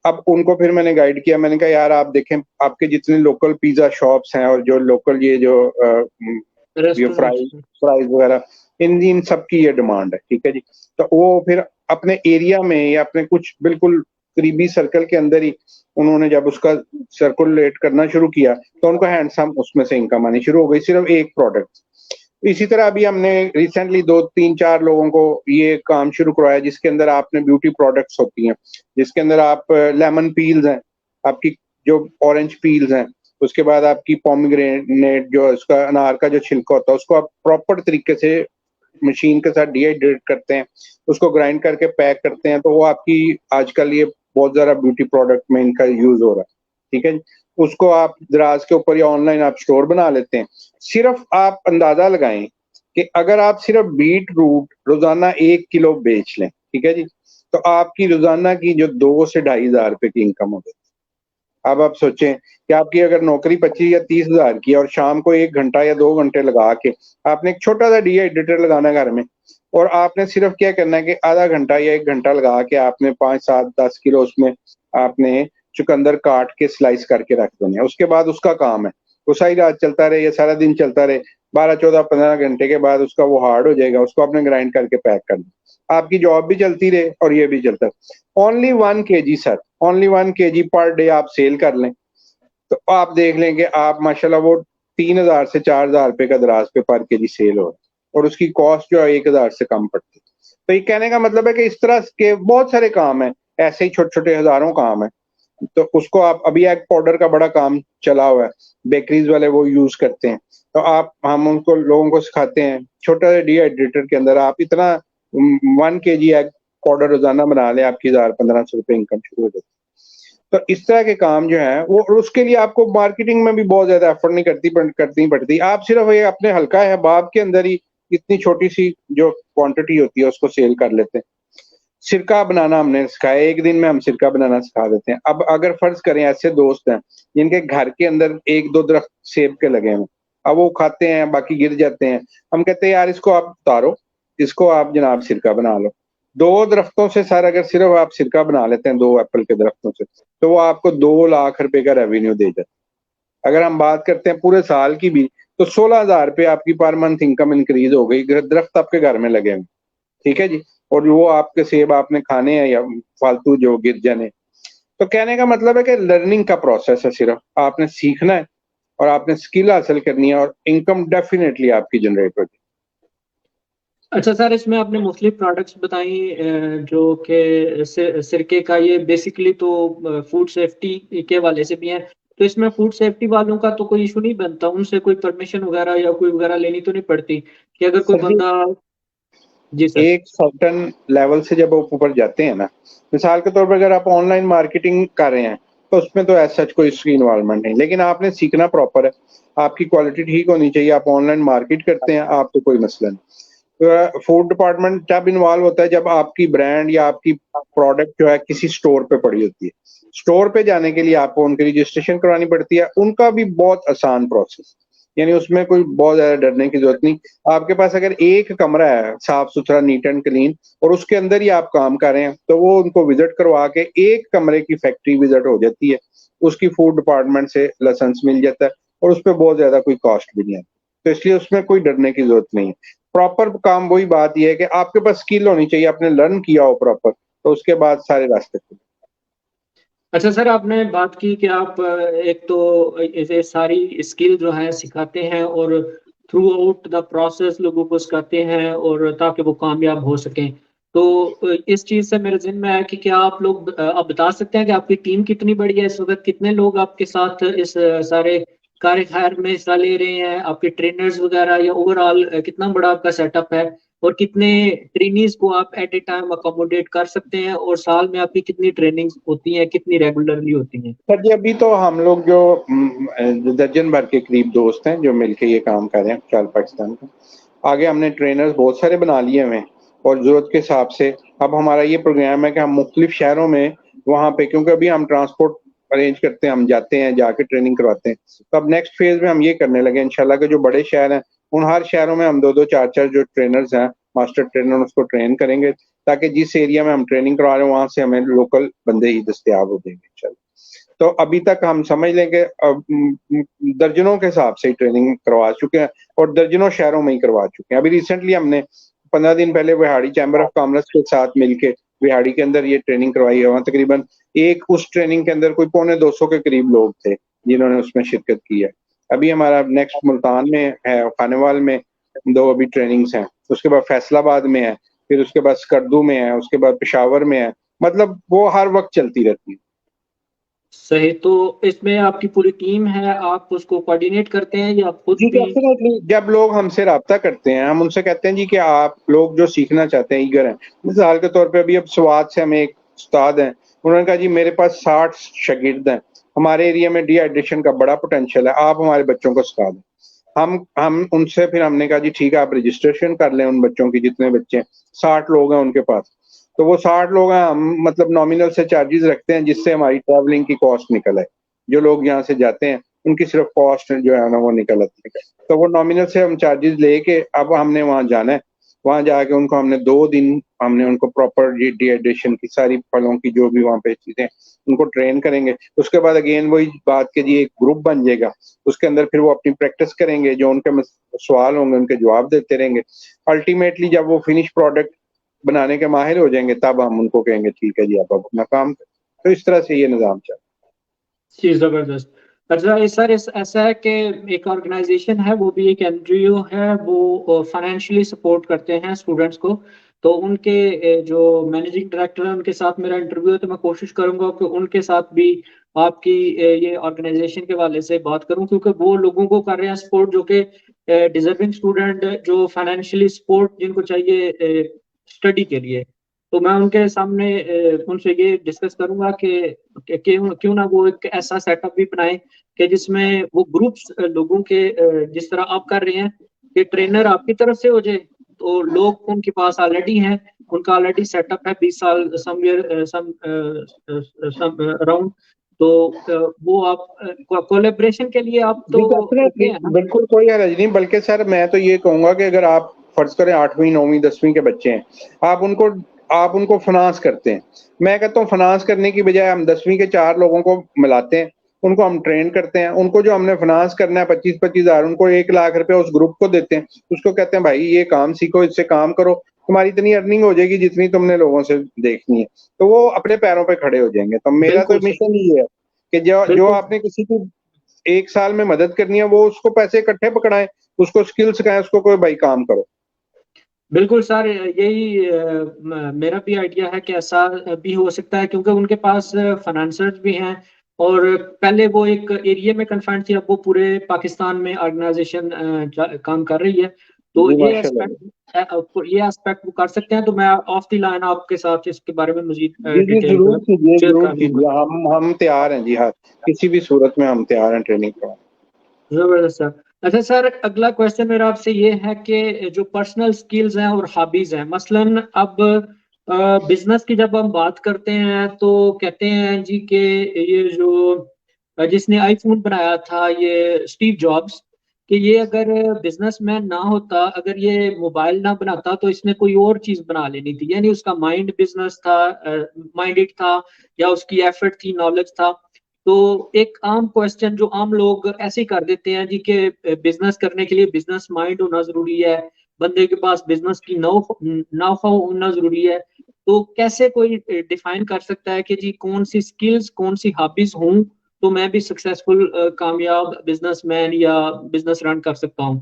अब उनको फिर मैंने गाइड किया, मैंने कहा यार आप देखें, आपके जितने लोकल पिज्जा शॉप्स हैं और जो लोकल ये रेस्टोरेंट्स। फ्राइज वगैरह, इन इन सब की ये डिमांड है, ठीक है जी। तो वो फिर अपने एरिया में या अपने कुछ बिल्कुल करीबी सर्कल के अंदर ही उन्होंने जब उसका सर्कुलेट करना शुरू किया तो उनको हैंडसम उसमें से इनकम आनी शुरू हो गई, सिर्फ एक प्रोडक्ट। इसी तरह अभी हमने रिसेंटली 2-3-4 लोगों को ये काम शुरू करवाया जिसके अंदर आपने ब्यूटी प्रोडक्ट्स होती हैं, जिसके अंदर आप लेमन पील्स हैं, आपकी जो ऑरेंज पील्स हैं, उसके बाद आपकी पोमीग्रेनेट जो उसका अनार का जो छिलका होता है उसको आप प्रॉपर तरीके से मशीन के साथ डिहाइड्रेट करते हैं, उसको ग्राइंड करके पैक करते हैं, तो वो आपकी आजकल ये बहुत ज़्यादा ब्यूटी प्रोडक्ट में इनका यूज़ हो रहा है, ठीक है जी। उसको आप दराज के ऊपर या ऑनलाइन आप स्टोर बना लेते हैं। सिर्फ आप अंदाज़ा लगाएं कि अगर आप सिर्फ बीट रूट रोज़ाना 1 किलो बेच लें, ठीक है जी, तो आपकी रोज़ाना की जो 2 से ढाई हज़ार रुपए की इनकम हो जाती है। अब आप सोचें कि आपकी अगर नौकरी 25 या 30 हज़ार की है और शाम को 1 घंटा या 2 घंटे लगा के आपने एक छोटा सा डिहाइड्रेटर लगाना है घर में, और आपने सिर्फ क्या करना है कि आधा घंटा या 1 घंटा लगा के आपने 5-7-10 किलो उसमें आपने चुकंदर काट के स्लाइस करके रख देने हैं। उसके बाद उसका काम है, वो सारी रात चलता रहे या सारा दिन चलता रहे, 12-14-15 घंटे के बाद उसका वो हार्ड हो जाएगा, उसको आपने ग्राइंड करके पैक कर दें। आपकी जॉब भी चलती रहे और ये भी चलता रहे। Only 1 KG sir, only 1 KG per day आप सेल कर लें तो आप देख लें कि आप माशाल्लाह वो 3,000 से 4,000 रुपए का दराज पे पर केजी सेल हो रहा है और उसकी कॉस्ट जो है 1,000 से कम पड़ती है। तो ये कहने का मतलब है कि इस तरह के बहुत सारे काम है, ऐसे ही छोटे-छोटे हज़ारों काम है। तो उसको आप अभी एग पाउडर का बड़ा काम चला हुआ है, बेकरीज वाले वो यूज़ करते हैं। तो हम उनको लोगों को सिखाते हैं, छोटा सा डिहाइड्रेटर के अंदर आप इतना 1 केजी एग पाउडर रोज़ाना बना लें, आपकी 1,000-1,500 रुपए इनकम शुरू हो जाती है। तो इस तरह के काम जो है वो, और उसके लिए आपको मार्केटिंग में भी बहुत ज्यादा एफर्ट नहीं करनी पड़ती। आप सिर्फ ये अपने हल्का है बाब के अंदर ही इतनी छोटी सी जो क्वांटिटी होती है उसको सेल कर लेते हैं। सिरका बनाना हमने सिखाया, एक दिन में हम सिरका बनाना सिखा देते हैं। अब अगर फर्ज करें ऐसे दोस्त हैं जिनके घर के अंदर 1-2 दरख्त सेब के लगे हैं, अब वो खाते हैं बाकी गिर जाते हैं, हम कहते हैं यार इसको आप उतारो, इसको आप जनाब सिरका बना लो। 2 दरख्तों से सर अगर सिर्फ आप सिरका बना लेते हैं 2 एप्पल के दरख्तों से, तो वो आपको 2 लाख रुपए का रेवेन्यू दे जाता है। अगर हम बात करते हैं पूरे साल की भी, तो 16,000 रुपए आपकी पर मंथ इनकम इंक्रीज हो गई, दरख्त आपके घर में लगे हैं, ठीक है जी। और वो आपके सेब आपने खाने हैं या फालतू जो गिर जाने। तो कहने का मतलब है कि लर्निंग का प्रोसेस है, सिर्फ आपने सीखना है और आपने स्किल हासिल करनी है और इनकम डेफिनेटली आपकी जनरेट होगी। अच्छा सर, इसमें आपने मुख्तलिफ प्रोडक्ट्स बताई जो कि सिरके का, ये बेसिकली तो फूड सेफ्टी के हवाले से भी हैं। तो इसमें फूड सेफ्टी वालों का तो कोई इशू नहीं बनता, उनसे कोई परमिशन वगैरह या कोई वगैरह लेनी तो नहीं पड़ती कि अगर कोई सर जी, बंदा। जी सर। एक सर्टेन लेवल से जब आप ऊपर जाते हैं ना, मिसाल के तौर पर अगर आप ऑनलाइन मार्केटिंग कर रहे हैं तो उसमें तो ऐसा कोई इसकी इन्वॉल्वमेंट नहीं, लेकिन आपने सीखना प्रॉपर है, आपकी क्वालिटी ठीक होनी चाहिए, आप ऑनलाइन मार्केट करते हैं, आप तो कोई मसला नहीं। फूड डिपार्टमेंट तब इन्वॉल्व होता है जब आपकी ब्रांड या आपकी प्रोडक्ट जो है किसी स्टोर पे पड़ी होती है। स्टोर पे जाने के लिए आपको उनकी रजिस्ट्रेशन करवानी पड़ती है, उनका भी बहुत आसान प्रोसेस, यानी उसमें कोई बहुत ज्यादा डरने की जरूरत नहीं। आपके पास अगर एक कमरा है साफ सुथरा नीट एंड क्लीन और उसके अंदर ही आप काम कर रहे हैं, तो वो उनको विजिट करवा के एक कमरे की फैक्ट्री विजिट हो जाती है, उसकी फूड डिपार्टमेंट से लाइसेंस मिल जाता है और उस पर बहुत ज्यादा कोई कॉस्ट भी नहीं है, तो इसलिए उसमें कोई डरने की जरूरत नहीं है। प्रॉपर काम, वही बात यह है कि आपके पास स्किल होनी चाहिए, आपने लर्न किया हो प्रॉपर, तो उसके बाद सारे रास्ते खुले। अच्छा सर, आपने बात की कि आप एक तो ये सारी स्किल जो है सिखाते हैं और थ्रू आउट द प्रोसेस लोगों को सिखाते हैं और ताकि वो कामयाब हो सकें। तो इस चीज़ से मेरे ज़हन में आया कि क्या आप लोग आप बता सकते हैं कि आपकी टीम कितनी बड़ी है इस वक्त, कितने लोग आपके साथ इस सारे कार्यभार में हिस्सा ले रहे हैं, आपके ट्रेनर्स वगैरह, या ओवरऑल कितना बड़ा आपका सेटअप है, और कितने ट्रेनीज को आप एट ए टाइम अकोमोडेट कर सकते हैं, और साल में आपकी कितनी ट्रेनिंग्स होती हैं, कितनी रेगुलरली होती हैं? सर जी, अभी तो हम लोग जो दर्जन भर के करीब दोस्त हैं जो मिलके ये काम कर रहे हैं चाल पाकिस्तान का। आगे हमने ट्रेनर्स बहुत सारे बना लिए हुए हैं और जरूरत के हिसाब से अब हमारा ये प्रोग्राम है कि हम मुख्तलिफ शहरों में वहाँ पे, क्योंकि अभी हम ट्रांसपोर्ट अरेंज करते हैं, हम जाते हैं जाके ट्रेनिंग करवाते हैं, तो अब नेक्स्ट फेज में हम ये करने लगे इंशाल्लाह के जो बड़े शहर हैं उन हर शहरों में हम दो दो चार चार जो ट्रेनर्स हैं, मास्टर ट्रेनर, उसको ट्रेन करेंगे ताकि जिस एरिया में हम ट्रेनिंग करवा रहे हैं वहां से हमें लोकल बंदे ही दस्तियाब हो जाएंगे इंशाल्लाह। तो अभी तक हम समझ लें कि दर्जनों के हिसाब से ट्रेनिंग करवा चुके हैं और दर्जनों शहरों में ही करवा चुके हैं। अभी रिसेंटली हमने 15 दिन पहले विहाड़ी चैम्बर ऑफ कॉमर्स के साथ मिलके विहाड़ी के अंदर ये ट्रेनिंग करवाई है। वहाँ तकरीबन एक उस ट्रेनिंग के अंदर कोई 250 के करीब लोग थे जिन्होंने उसमें शिरकत की है। अभी हमारा नेक्स्ट मुल्तान में है, खानेवाल में दो अभी ट्रेनिंग्स हैं, उसके बाद फैसलाबाद में है, फिर उसके बाद स्कर्दू में है, उसके बाद पेशावर में है, मतलब वो हर वक्त चलती रहती है। सही। तो इसमें आपकी पूरी टीम है, आप उसको कोऑर्डिनेट करते हैं या आप खुद जी भी? डेफिनेटली, जब लोग हमसे राब्ता करते हैं हम उनसे कहते हैं जी कि आप लोग जो सीखना चाहते हैं ईगर हैं। मिसाल के तौर पे अभी अब स्वाद से हमें एक उस्ताद हैं, उन्होंने कहा जी मेरे पास 60 शागिर्द हैं, हमारे एरिया में डिहाइड्रेशन का बड़ा पोटेंशियल है, आप हमारे बच्चों को सिखा दें। हम उनसे फिर हमने कहा जी ठीक है, आप रजिस्ट्रेशन कर लें उन बच्चों की, जितने बच्चे हैं 60 लोग हैं उनके पास, तो वो 60 लोग हैं, हम मतलब नॉमिनल से चार्जेस रखते हैं जिससे हमारी ट्रैवलिंग की कॉस्ट निकल आए। जो लोग यहाँ से जाते हैं उनकी सिर्फ कॉस्ट जो है ना वो निकल आती है, तो वो नॉमिनल से हम चार्जेस लेके अब हमने वहाँ जाना है। वहाँ जाके उनको हमने 2 दिन हमने उनको प्रॉपर डिहाइड्रेशन की सारी फलों की जो भी वहाँ पे चीजें उनको ट्रेन करेंगे। उसके बाद अगेन वही बात के जी एक ग्रुप बन जाएगा, उसके अंदर फिर वो अपनी प्रैक्टिस करेंगे, जो उनके सवाल होंगे उनके जवाब देते रहेंगे। अल्टीमेटली जब वो फिनिश प्रोडक्ट बनाने के माहिर हो जाएंगे तब हम उनको कहेंगे ठीक है जी आप अब अपना काम करें। तो इस तरह से ये निज़ाम चल। जी जबरदस्त। अच्छा सर, ऐसा है कि एक ऑर्गेनाइजेशन है, वो भी एक एनजीओ है, वो फाइनेंशियली सपोर्ट करते हैं स्टूडेंट्स को। तो उनके जो मैनेजिंग डायरेक्टर है उनके साथ मेरा इंटरव्यू है, तो मैं कोशिश करूंगा कि उनके साथ भी आपकी ये ऑर्गेनाइजेशन के वाले से बात करूं, क्योंकि वो लोगों को कर रहे हैं सपोर्ट जो कि डिजर्विंग स्टूडेंट, जो फाइनेंशियली सपोर्ट जिनको चाहिए स्टडी के लिए। तो मैं उनके सामने उनसे ये डिस्कस करूंगा कि क्यों ना वो एक ऐसा सेटअप भी बनाए कि जिसमें वो ग्रुप्स लोगों के जिस तरह आप कर रहे हैं कि ट्रेनर आपकी तरफ से हो जाए, तो लोग उनके पास ऑलरेडी हैं, उनका ऑलरेडी सेटअप है 20 साल समवेयर सम अराउंड। तो वो आप कोलेब्रेशन के लिए आप जी तो ओके डेफिनेटली, है ना? बिल्कुल कोई हर्ज नहीं, बल्कि सर मैं तो ये कहूंगा कि अगर आप फर्ज करें 8वीं 9वीं 10वीं के बच्चे हैं, आप उनको फाइनेंस करते हैं, मैं कहता हूँ फाइनेंस करने की बजाय हम 10वीं के 4 लोगों को मिलाते हैं, उनको हम ट्रेन करते हैं, उनको जो हमने फाइनेंस करना है 25-25 हजार, उनको 1 लाख रुपए उस ग्रुप को देते हैं, उसको कहते हैं भाई ये काम सीखो, इससे काम करो, तुम्हारी इतनी अर्निंग हो जाएगी जितनी तुमने लोगों से देखनी है, तो वो अपने पैरों पे खड़े हो जाएंगे। तो मेरा तो बिल्कुल सर। मिशन ये है कि जो जो बिल्कुल। आपने किसी की 1 साल में मदद करनी है वो उसको पैसे इकट्ठे पकड़ाएं, उसको स्किल सिखाएं, उसको कोई भाई काम करो। बिल्कुल सर, यही मेरा भी आइडिया है कि ऐसा भी हो सकता है, क्योंकि उनके पास फाइनेंसर्स भी हैं और पहले वो एक एरिया में कन्फाइंड थी, अब वो पूरे पाकिस्तान में ऑर्गेनाइजेशन काम कर रही है। तो जी ये माशाल्लाह। एस्पेक्ट वो कर सकते हैं। तो मैं ऑफ द लाइन आपके साथ इसके बारे में मजीद जी जी डिटेल जरूर कीजिए, शेयर जरूर कर लूंगा। कीजिए, हम तैयार हैं जी, हाँ किसी भी सूरत में हम तैयार हैं ट्रेनिंग करवाने। जबरदस्त सर। अच्छा सर, अगला क्वेश्चन मेरा आपसे ये है कि जो पर्सनल स्किल्स हैं और हॉबीज हैं, मसलन अब बिजनेस की जब हम बात करते हैं तो कहते हैं जी कि ये जो जिसने आईफोन बनाया था, ये स्टीव जॉब्स, कि ये अगर बिजनेसमैन ना होता, अगर ये मोबाइल ना बनाता, तो इसने कोई और चीज बना लेनी थी। यानी उसका माइंड बिजनेस था, माइंडेड था, या उसकी एफर्ट थी, नॉलेज था। तो एक आम क्वेश्चन जो आम लोग ऐसे ही कर देते हैं जी कि बिजनेस करने के लिए बिजनेस माइंड होना जरूरी है, बंदे के पास बिजनेस की नौ होना जरूरी है। तो कैसे कोई डिफाइन कर सकता है कि जी कौन सी स्किल्स, कौन सी हॉबीज हूं तो मैं भी सक्सेसफुल कामयाब बिजनेसमैन या बिजनेस रन कर सकता हूँ?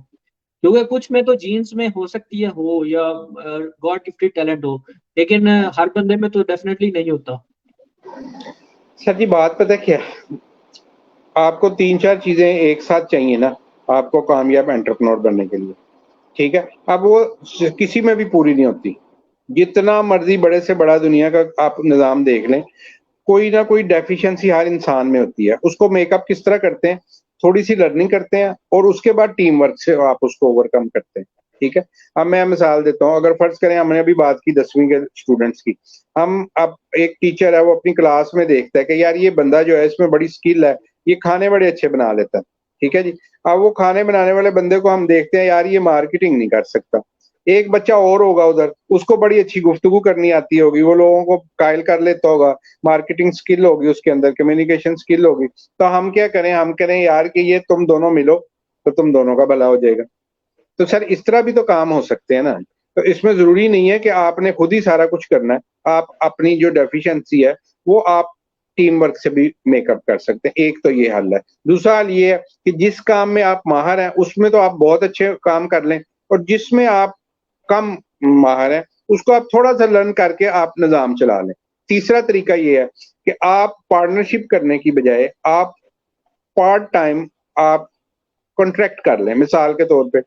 क्योंकि कुछ में तो जीन्स में हो सकती है, हो या गॉड गिफ्टेड टैलेंट हो, लेकिन हर बंदे में तो डेफिनेटली नहीं होता। सर जी बात पता क्या है, आपको तीन चार चीजें एक साथ चाहिए ना आपको कामयाब एंटरप्रेन्योर बनने के लिए। ठीक है, अब वो किसी में भी पूरी नहीं होती, जितना मर्जी बड़े से बड़ा दुनिया का आप निजाम देख लें, कोई ना कोई डेफिशिएंसी हर इंसान में होती है। उसको मेकअप किस तरह करते हैं, थोड़ी सी लर्निंग करते हैं और उसके बाद टीम वर्क से आप उसको ओवरकम करते हैं। ठीक है, अब मैं मिसाल देता हूँ, अगर फर्ज करें हमने अभी बात की 10वीं के स्टूडेंट्स की, हम अब एक टीचर है वो अपनी क्लास में देखता है कि यार ये बंदा जो है इसमें बड़ी स्किल है, ये खाने बड़े अच्छे बना लेता है। ठीक है जी, अब वो खाने बनाने वाले बंदे को हम देखते हैं यार ये मार्केटिंग नहीं कर सकता। एक बच्चा और होगा उधर, उसको बड़ी अच्छी गुफ्तगू करनी आती होगी, वो लोगों को कायल कर लेता होगा, मार्केटिंग स्किल होगी उसके अंदर, कम्युनिकेशन स्किल होगी। तो हम क्या करें, हम करें यार कि ये तुम दोनों मिलो तो तुम दोनों का भला हो जाएगा। तो सर इस तरह भी तो काम हो सकते हैं ना। तो इसमें जरूरी नहीं है कि आपने खुद ही सारा कुछ करना है, आप अपनी जो डेफिशिएंसी है वो आप टीम वर्क से भी मेकअप कर सकते हैं। एक तो ये हल है। दूसरा हल ये है कि जिस काम में आप माहिर हैं उसमें तो आप बहुत अच्छे काम कर लें, और जिसमें आप कम माहिर हैं उसको आप थोड़ा सा लर्न करके आप निजाम चला लें। तीसरा तरीका ये है कि आप पार्टनरशिप करने की बजाय आप पार्ट टाइम आप कॉन्ट्रैक्ट कर लें। मिसाल के तौर पे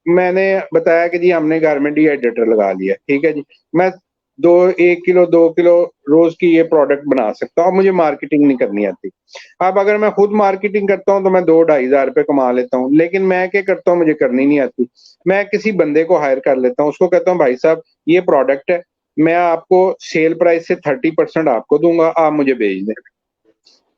मैंने बताया कि जी हमने घर में डिहाइड्रेटर लगा लिया, ठीक है जी, मैं 1 किलो 2 किलो रोज की ये प्रोडक्ट बना सकता हूँ, मुझे मार्केटिंग नहीं करनी आती। अब अगर मैं खुद मार्केटिंग करता हूँ तो मैं 2-2.5 हज़ार रुपए कमा लेता हूँ, लेकिन मैं क्या करता हूँ, मुझे करनी नहीं आती। मैं किसी बंदे को हायर कर लेता हूँ, उसको कहता हूँ भाई साहब ये प्रोडक्ट है, मैं आपको सेल प्राइस से 30% आपको दूंगा, आप मुझे भेज दें।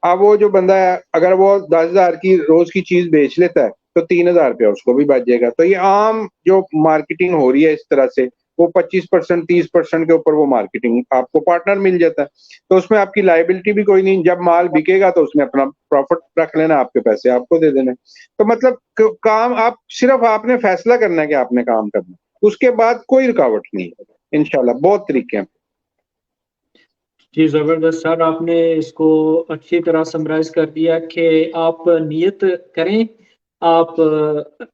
अब वो जो बंदा है अगर वो 10 हज़ार की रोज की चीज बेच लेता है तो 3 हज़ार रुपया उसको भी बच जाएगा। तो ये आम जो मार्केटिंग हो रही है इस तरह से, वो 25% 30% के ऊपर वो मार्केटिंग आपको पार्टनर मिल जाता है। तो उसमें आपकी लाइबिलिटी भी कोई नहीं, जब माल बिकेगा तो उसमें अपना प्रॉफिट रख लेना, आपके पैसे आपको दे देने। तो मतलब काम आप सिर्फ आपने फैसला करना है कि आपने काम करना, उसके बाद कोई रुकावट नहीं है। इंशाल्लाह बहुत तरीके हैं। जी जबरदस्त सर, आपने इसको अच्छी तरह समराइज कर दिया कि आप नियत करें, आप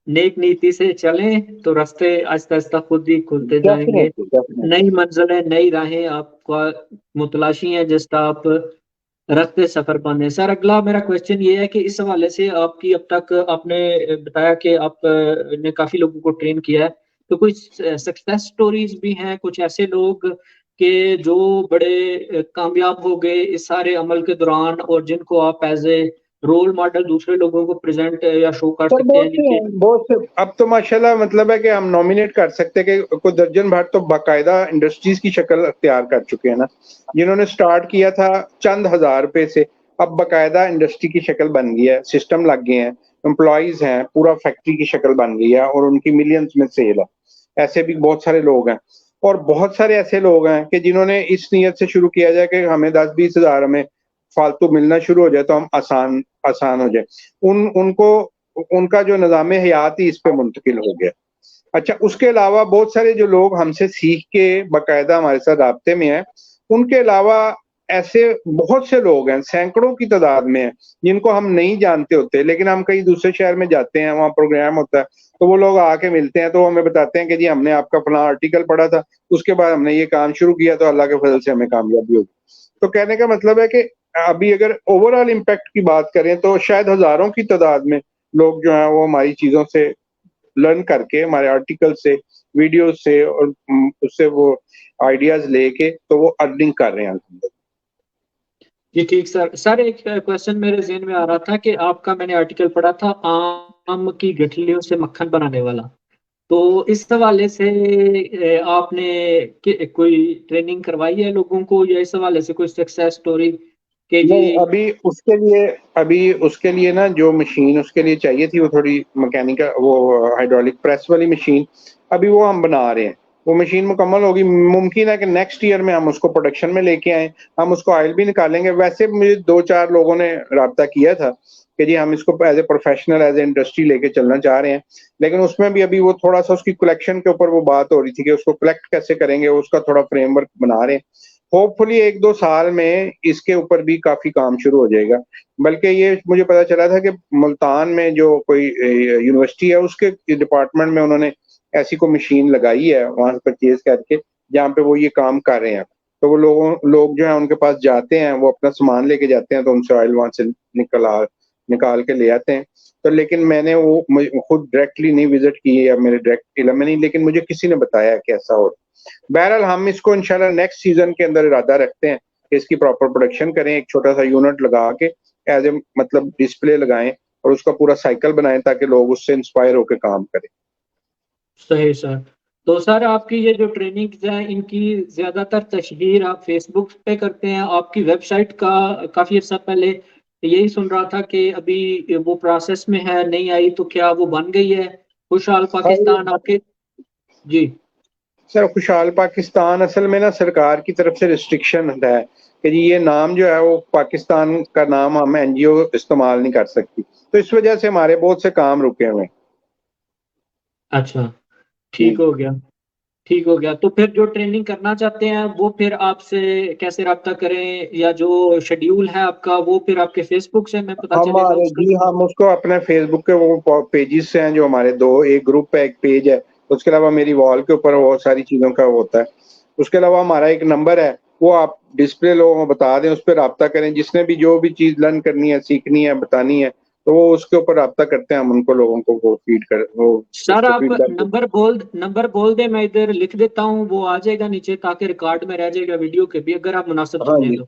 नेक नीति से चलें तो रास्ते आहिस्ता आहिस्ता खुद ही खुलते जाएंगे। Definitely definitely. नई मंजिलें, नई राहें आपका मुतलाशी हैं, जिस तरह आप रास्ते सफर पाने हैं। सर, अगला मेरा क्वेश्चन ये है कि इस हवाले से आपकी अब तक आपने बताया कि आप ने काफी लोगों को ट्रेन किया है, तो कुछ सक्सेस स्टोरीज भी हैं, कुछ ऐसे लोग के जो बड़े कामयाब हो गए इस सारे अमल के दौरान, और जिनको आप एज ए रोल मॉडल दूसरे लोगों को प्रेजेंट या शो कर सर सकते हैं बहुत जी से कि? हैं, बहुत से। अब तो माशाल्लाह मतलब है कि हम नॉमिनेट कर सकते हैं कि कोई दर्जन भर तो बाकायदा इंडस्ट्रीज की शक्ल अख्तियार कर चुके हैं ना, जिन्होंने स्टार्ट किया था चंद हजार रुपए से, अब बाकायदा इंडस्ट्री की शक्ल बन गई है, सिस्टम लग गए हैं, एम्प्लॉयज हैं, पूरा फैक्ट्री की शक्ल बन गई है और उनकी मिलियंस में सेल है। ऐसे भी बहुत सारे लोग हैं, और बहुत सारे ऐसे लोग हैं कि जिन्होंने इस नीयत से शुरू किया जाए कि हमें 10-20 हज़ार हमें फालतू मिलना शुरू हो जाए तो हम आसान आसान हो जाए, उनको उनका जो निज़ाम हयात ही इस पे मुंतकिल हो गया। अच्छा, उसके अलावा बहुत सारे जो लोग हमसे सीख के बाकायदा हमारे साथ राब्ते में हैं, उनके अलावा ऐसे बहुत से लोग हैं, सैकड़ों की तादाद में हैं, जिनको हम नहीं जानते होते, लेकिन हम कहीं दूसरे शहर में जाते हैं, वहाँ प्रोग्राम होता है, तो वो लोग आके मिलते हैं, तो हमें बताते हैं कि जी हमने आपका फलां आर्टिकल पढ़ा था, उसके बाद हमने ये काम शुरू किया, तो अल्लाह के फजल से हमें कामयाबी होगी। तो कहने का मतलब है कि अभी अगर ओवरऑल इम्पैक्ट की बात करें, तो शायद हज़ारों की तादाद में लोग जो हैं वो हमारी चीज़ों से लर्न करके, हमारे आर्टिकल से, वीडियो से और उससे वो आइडियाज़ लेके तो वो अर्निंग कर रहे हैं अल्हम्दुलिल्लाह। जी ठीक सर। सर एक क्वेश्चन मेरे ज़हन में आ रहा था कि आपका मैंने आर्टिकल पढ़ा था आम की गठलियों से मक्खन बनाने वाला। तो इस हवाले से आपने कोई ट्रेनिंग करवाई है लोगों को, या इस हवाले से कोई सक्सेस स्टोरी के जी? नहीं, अभी उसके लिए ना जो मशीन उसके लिए चाहिए थी, वो थोड़ी मैकेनिकल, वो हाइड्रोलिक प्रेस वाली मशीन, अभी वो हम बना रहे हैं। वो मशीन मुकम्मल होगी, मुमकिन है कि नेक्स्ट ईयर में हम उसको प्रोडक्शन में लेके आएँ, हम उसको ऑयल भी निकालेंगे। वैसे मुझे 2-4 लोगों ने राब्ता किया था कि जी हम इसको as a professional, as a industry लेके चलना चाह रहे हैं। लेकिन उसमें भी अभी वो थोड़ा-सा उसकी कलेक्शन के ऊपर वो बात हो रही थी कि उसको कलेक्ट कैसे करेंगे, उसका थोड़ा फ्रेमवर्क बना रहे हैं। होपफुली 1-2 साल में इसके ऊपर भी काफ़ी काम शुरू हो जाएगा। बल्कि ये मुझे पता चला था कि मुल्तान में जो कोई यूनिवर्सिटी है, उसके डिपार्टमेंट में उन्होंने ऐसी कोई मशीन लगाई है, वहाँ से परचेज़ करके, जहाँ पे वो ये काम कर रहे हैं। तो वो लोग जो हैं उनके पास जाते हैं, वो अपना सामान लेके जाते हैं, तो उनसे ऑयल वहाँ से निकाल के ले आते हैं। तो लेकिन मैंने वो खुद डायरेक्टली नहीं विज़िट की, या मेरे डायरेक्ट इल्म में नहीं, लेकिन मुझे किसी ने बताया कि ऐसा हो। बहरहाल हम इसको इंशाल्लाह नेक्स्ट सीज़न के अंदर इरादा रखते हैं कि इसकी प्रॉपर प्रोडक्शन करें, एक छोटा-सा यूनिट लगा के एज़ ए मतलब डिस्प्ले लगाएँ और उसका पूरा साइकिल बनाएँ, ताकि लोग उससे इंस्पायर होके काम करें। सही सर। तो सर आपकी ये जो ट्रेनिंग्स हैं, इनकी ज़्यादातर तशहीर आप फ़ेसबुक पे करते हैं। आपकी वेबसाइट का काफ़ी अर्सा पहले यही सुन रहा था कि अभी वो प्रोसेस में है, नहीं आई, तो क्या वो बन गई है? खुशहाल पाकिस्तान आपके? जी। सर, खुशहाल पाकिस्तान असल में ना सरकार की तरफ से रिस्ट्रिक्शन है कि जी ये नाम जो है वो पाकिस्तान का नाम हम एनजीओ इस्तेमाल नहीं कर सकती। तो इस वजह से हमारे बहुत से काम रुके हुए हैं। अच्छा, ठीक जी। हो गया, ठीक हो गया। तो फिर जो ट्रेनिंग करना चाहते हैं, वो फिर आपसे कैसे राब्ता करें, या जो शेड्यूल है आपका, वो फिर आपके फ़ेसबुक से हमें पता चलेगा उसका? हम उसको अपने फेसबुक के वो पेजेस से हैं जो हमारे दो, एक ग्रुप है, एक पेज है। उसके अलावा मेरी वॉल के ऊपर बहुत सारी चीज़ों का होता है। उसके अलावा हमारा एक नंबर है, वो आप डिस्प्ले लोगों को बता दें, उस पे राब्ता करें। जिसने भी जो भी चीज़ लर्न करनी है, सीखनी है, बतानी है, तो वो उसके ऊपर राब्ता करते हैं, हम उनको लोगों को वो फीड कर वो सर उसको आप फीडबैक देते नंबर बोल दें, मैं इधर लिख देता हूँ, वो आ जाएगा नीचे, ताकि रिकॉर्ड में रह जाएगा वीडियो के भी, अगर आप मुनासिब हैं। हाँ समझें जी। तो।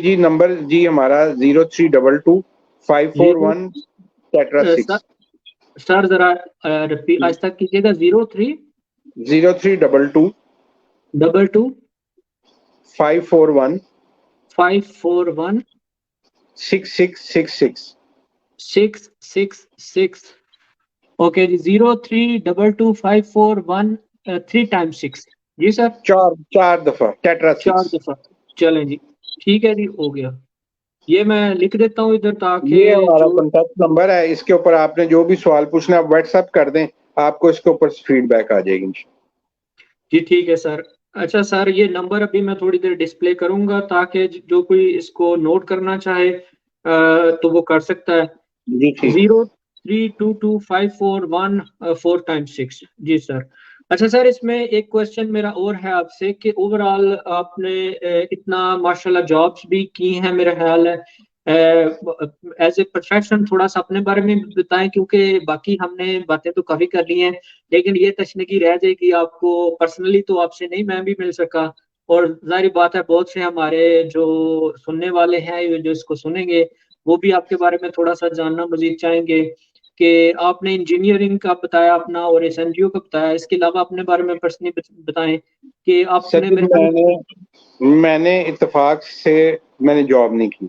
जी, नंबर जी हमारा 0322 जीरो 541 टेट्रा सर 6। सर जरा रिपीट आहिस्ता कीजिएगा। 0322 0322 541 541 6666। 666। ओके जी, 0322 541 3 टाइम्स 6। जी सर, चार दफा टेट्रा 4 6। दफा। चलें जी, ठीक है जी, हो गया। ये मैं लिख देता हूँ इधर, ताकि ये हमारा जो... कॉन्टैक्ट नंबर है, इसके ऊपर आपने जो भी सवाल पूछना है आप व्हाट्सएप कर दें, आपको इसके ऊपर फीडबैक आ जाएगी। जी ठीक है सर। अच्छा सर, ये नंबर अभी मैं थोड़ी देर डिस्प्ले करूंगा, ताकि जो कोई इसको नोट करना चाहे तो वो कर सकता है। जी ठीक। 0322 541 4 टाइम्स 6। जी सर। अच्छा सर, इसमें एक क्वेश्चन मेरा और है आपसे कि ओवरऑल आपने इतना माशाल्लाह जॉब्स भी की हैं, मेरा ख्याल है। एज ए प्रोफेशन थोड़ा सा अपने बारे में भी बताएं, क्योंकि बाकी हमने बातें तो काफ़ी कर ली हैं, लेकिन ये तशनगी रह जाएगी आपको पर्सनली, तो आपसे नहीं मैं भी मिल सका। और जाहिर बात है, बहुत से हमारे जो सुनने वाले हैं, जो इसको सुनेंगे, वो भी आपके बारे में थोड़ा सा जानना मजीद चाहेंगे कि आपने इंजीनियरिंग का बताया अपना, और एसएनजीओ का बताया, इसके अलावा अपने बारे में पर्सनली बताएं कि सर आपने जी, मेरे ख्याल... मैंने इत्तेफाक से मैंने जॉब नहीं की।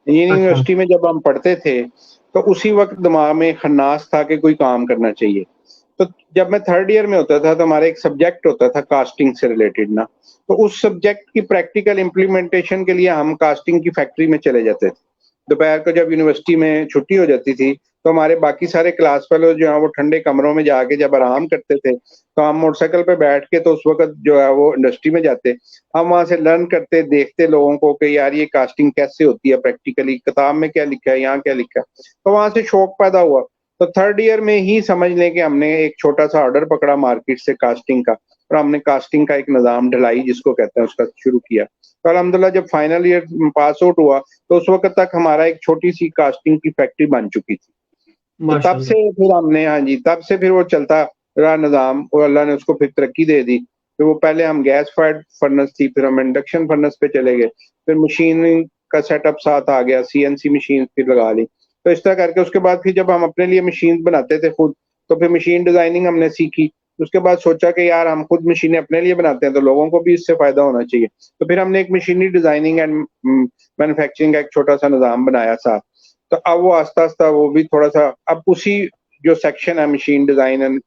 इंजीनियरिंग अच्छा। यूनिवर्सिटी में जब हम पढ़ते थे, तो उसी वक्त दिमाग में खन्नास था कि कोई काम करना चाहिए। तो जब मैं थर्ड ईयर में होता था, तो हमारा एक सब्जेक्ट होता था कास्टिंग से रिलेटेड ना, तो उस सब्जेक्ट की प्रैक्टिकल इम्प्लीमेंटेशन के लिए हम कास्टिंग की फैक्ट्री में चले जाते थे। दोपहर को जब यूनिवर्सिटी में छुट्टी हो जाती थी, तो हमारे बाकी सारे क्लास फेलो जो है वो ठंडे कमरों में जाके जब आराम करते थे, तो हम मोटरसाइकिल पे बैठ के तो उस वक़्त जो है वो इंडस्ट्री में जाते। हम वहाँ से लर्न करते, देखते लोगों को कि यार ये कास्टिंग कैसे होती है प्रैक्टिकली, किताब में क्या लिखा है, यहाँ क्या लिखा है। तो वहाँ से शौक पैदा हुआ। तो 3rd ईयर में ही समझ लें कि हमने एक छोटा-सा ऑर्डर पकड़ा मार्केट से कास्टिंग का, और हमने कास्टिंग का एक निज़ाम ढलाई जिसको कहते हैं उसका शुरू किया। तो अल्हम्दुलिल्लाह जब फाइनल ईयर पास आउट हुआ, तो उस वक़्त तक हमारा एक छोटी-सी कास्टिंग की फैक्ट्री बन चुकी थी। तो तब से माशाल्लाह। फिर हमने, हाँ जी, तब से फिर वो चलता रहा निज़ाम, और अल्लाह ने उसको फिर तरक्की दे दी। फिर वो पहले हम गैस फायर्ड फर्नेस थी, फिर हम इंडक्शन फर्नेस पे चले गए, फिर मशीनिंग का सेटअप साथ आ गया, सीएनसी मशीन फिर लगा ली। तो इस तरह करके उसके बाद फिर जब हम अपने लिए मशीन बनाते थे खुद, तो फिर मशीन डिज़ाइनिंग हमने सीखी। उसके बाद सोचा कि यार हम खुद मशीनें अपने लिए बनाते हैं, तो लोगों को भी इससे फ़ायदा होना चाहिए। तो फिर हमने एक मशीनरी डिज़ाइनिंग एंड मैन्युफैक्चरिंग का एक छोटा-सा निज़ाम बनाया साथ। तो अब वो आस्ता-आस्ता वो भी थोड़ा-सा, अब उसी जो सेक्शन है मशीन डिज़ाइन एंड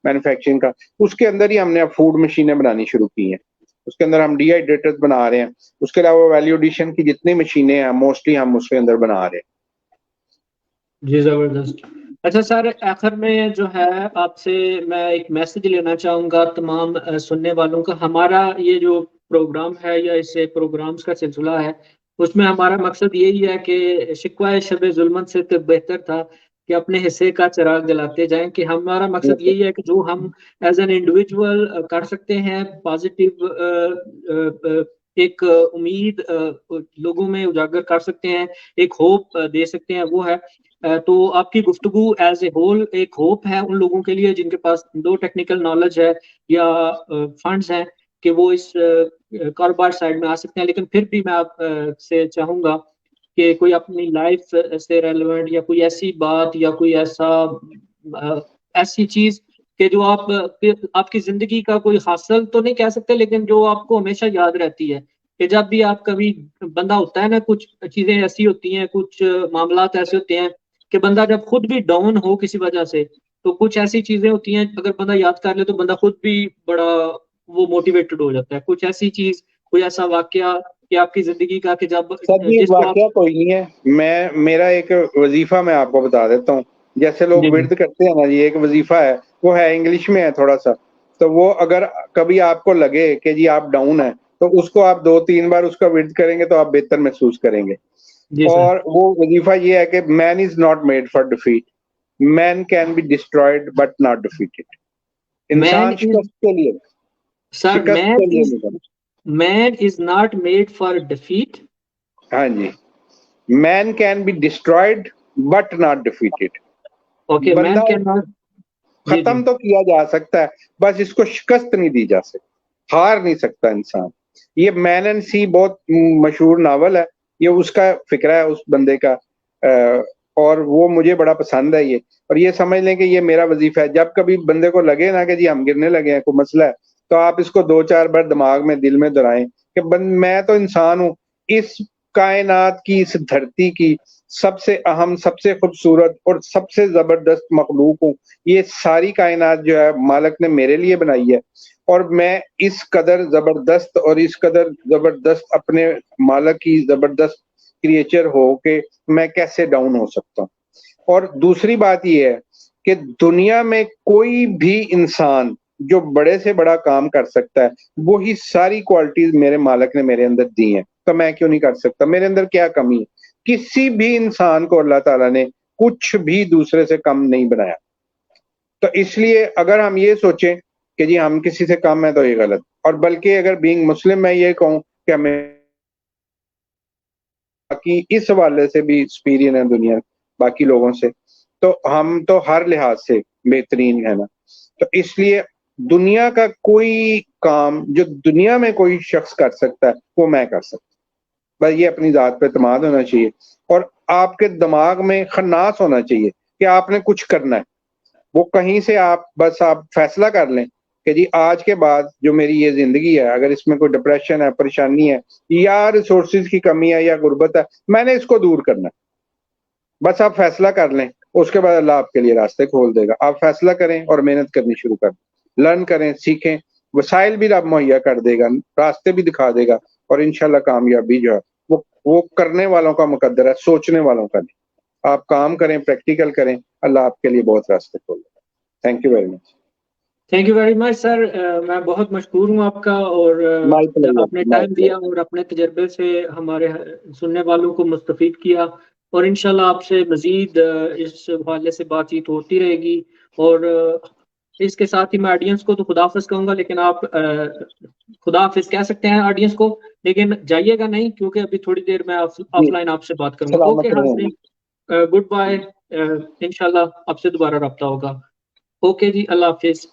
मैन्युफैक्चरिंग का, उसके अंदर ही हमने अब फूड मशीनें बनानी शुरू की हैं। उसके अंदर हम डिहाइड्रेटर्स बना रहे हैं। उसके अलावा वैल्यू एडिशन की जितनी मशीनें हैं मोस्टली हम उसके अंदर बना रहे हैं। जी, ज़बरदस्त। अच्छा सर, आखिर में जो है आपसे मैं एक मैसेज लेना चाहूँगा तमाम सुनने वालों का। हमारा ये जो प्रोग्राम है या इसे प्रोग्राम्स का सिलसिला है, उसमें हमारा मकसद यही है कि शिकवा शब ज़ुल्मत से तो बेहतर था कि अपने हिस्से का चिराग जलाते जाएँ, कि हमारा मकसद यही है कि जो हम एज़ एन इंडिविजुअल कर सकते हैं पॉज़िटिव एक उम्मीद लोगों में उजागर कर सकते हैं, एक होप दे सकते हैं, वो है। तो आपकी गुफ्तगू एज़ ए होल एक होप है उन लोगों के लिए जिनके पास नो टेक्निकल नॉलेज है या फंड्स हैं कि वो इस कारोबार साइड में आ सकते हैं। लेकिन फिर भी मैं आप से चाहूँगा कि कोई अपनी लाइफ़ से रेलेवेंट या कोई ऐसी बात या कोई ऐसी चीज़ कि जो आप आपकी ज़िंदगी का कोई हासिल तो नहीं कह सकते, लेकिन जो आपको हमेशा याद रहती है, कि जब भी आप कभी बंदा होता है ना, कुछ चीज़ें ऐसी होती हैं, कुछ मामलात ऐसे होते हैं कि बंदा जब खुद भी डाउन हो किसी वजह से, तो कुछ ऐसी चीज़ें होती हैं, अगर बंदा याद कर ले तो बंदा खुद भी बड़ा वो मोटिवेटेड हो जाता है। कुछ ऐसी चीज़, कोई ऐसा वाक़या कि आपकी ज़िंदगी का कि जब सर जी जिसको आप वाकया कोई नहीं है। मेरा एक वजीफा मैं आपको बता देता हूँ। जैसे जी, लोग जी। विर्द करते हैं ना जी, एक वजीफा है, वो है इंग्लिश में है थोड़ा-सा। तो वो अगर कभी आपको लगे कि जी आप डाउन हैं, तो उसको आप 2-3 बार उसका विर्द करेंगे तो आप बेहतर महसूस करेंगे। जी सर। और वो वजीफा ये है कि man is not made for defeat, man can be destroyed but not defeated. Man इंसान इज़ सर शिकस्त मैन के लिए इज़ नहीं बना। Man is not made for defeat. हाँ जी, man can be destroyed but not defeated. Okay, man बंदा कैन नॉट। जी, जी। खत्म तो किया जा सकता है, बस इसको शिकस्त नहीं दी जा सकती, हार नहीं सकता इंसान। ये मैन एंड सी बहुत मशहूर नावल है, ये उसका फ़िक्रा है उस बंदे का, और वो मुझे बड़ा पसंद है ये। और ये समझ लें कि ये मेरा वज़ीफ़ा है, जब कभी बंदे को लगे ना कि जी हम गिरने लगे हैं, कोई मसला है, तो आप इसको 2-4 बार दिमाग में, दिल में दोहराएँ कि बन मैं तो इंसान हूँ, इस कायनात की, इस धरती की सबसे अहम, सबसे खूबसूरत और सबसे ज़बरदस्त मखलूक हूँ। ये सारी कायनात जो है मालिक ने मेरे लिए बनाई है, और मैं इस कदर ज़बरदस्त और इस कदर ज़बरदस्त अपने मालिक की ज़बरदस्त क्रिएचर हो के मैं कैसे डाउन हो सकता हूँ। और दूसरी बात ये है कि दुनिया में कोई भी इंसान जो बड़े से बड़ा काम कर सकता है, वही सारी क्वालिटीज़ मेरे मालिक ने मेरे अंदर दी हैं, तो मैं क्यों नहीं कर सकता? मेरे अंदर क्या कमी है? किसी भी इंसान को अल्लाह ताला ने कुछ भी दूसरे से कम नहीं बनाया। तो इसलिए अगर हम ये सोचें कि जी हम किसी से कम हैं तो ये गलत, और बल्कि अगर बीइंग मुस्लिम मैं ये कहूँ कि हमें बाकी इस हवाले से भी सुपीरियर है दुनिया बाकी लोगों से, तो हम तो हर लिहाज से बेहतरीन है ना। तो इसलिए दुनिया का कोई काम जो दुनिया में कोई शख्स कर सकता है, वो मैं कर सकता हूँ। बस ये अपनी ज़ात पे एतमाद होना चाहिए, और आपके दिमाग में खन्नास होना चाहिए कि आपने कुछ करना है। वो कहीं से आप फैसला कर लें कि जी आज के बाद जो मेरी ये ज़िंदगी है, अगर इसमें कोई डिप्रेशन है, परेशानी है या रिसोर्सेज़ की कमी है या गुर्बत है, मैंने इसको दूर करना है। बस आप फैसला कर लें, उसके बाद अल्लाह आपके लिए रास्ते खोल देगा। आप फैसला करें और मेहनत करनी शुरू कर दें। लर्न करें, सीखें, वसाइल भी रब मुहैया कर देगा, रास्ते भी दिखा देगा, और इंशाल्लाह कामयाबी जो है वो करने वालों का मुकद्दर है, सोचने वालों का नहीं। आप काम करें, प्रैक्टिकल करें, अल्लाह आपके लिए बहुत रास्ते खोलेगा। Thank you very much. Thank you very much sir. मैं बहुत मशकूर हूँ आपका, और माय प्लेजर, आपने माय टाइम दिया प्लेजर। और अपने तजर्बे से हमारे सुनने वालों को मुस्तफ़ीद किया। और इंशाल्लाह आपसे मज़ीद इस हवाले से बातचीत होती रहेगी। और इसके साथ ही मैं ऑडियंस को तो खुदा हाफिज़ कहूँगा, लेकिन आप खुदा हाफिज़ कह सकते हैं ऑडियंस को, लेकिन जाइएगा नहीं, क्योंकि अभी थोड़ी देर में जी, ऑफलाइन आपसे बात करूँगा। ओके सलामत रहें। हाज़रीन, गुड बाय। इंशाल्लाह आपसे दोबारा रब्ता होगा। ओके जी, अल्लाह हाफिज़।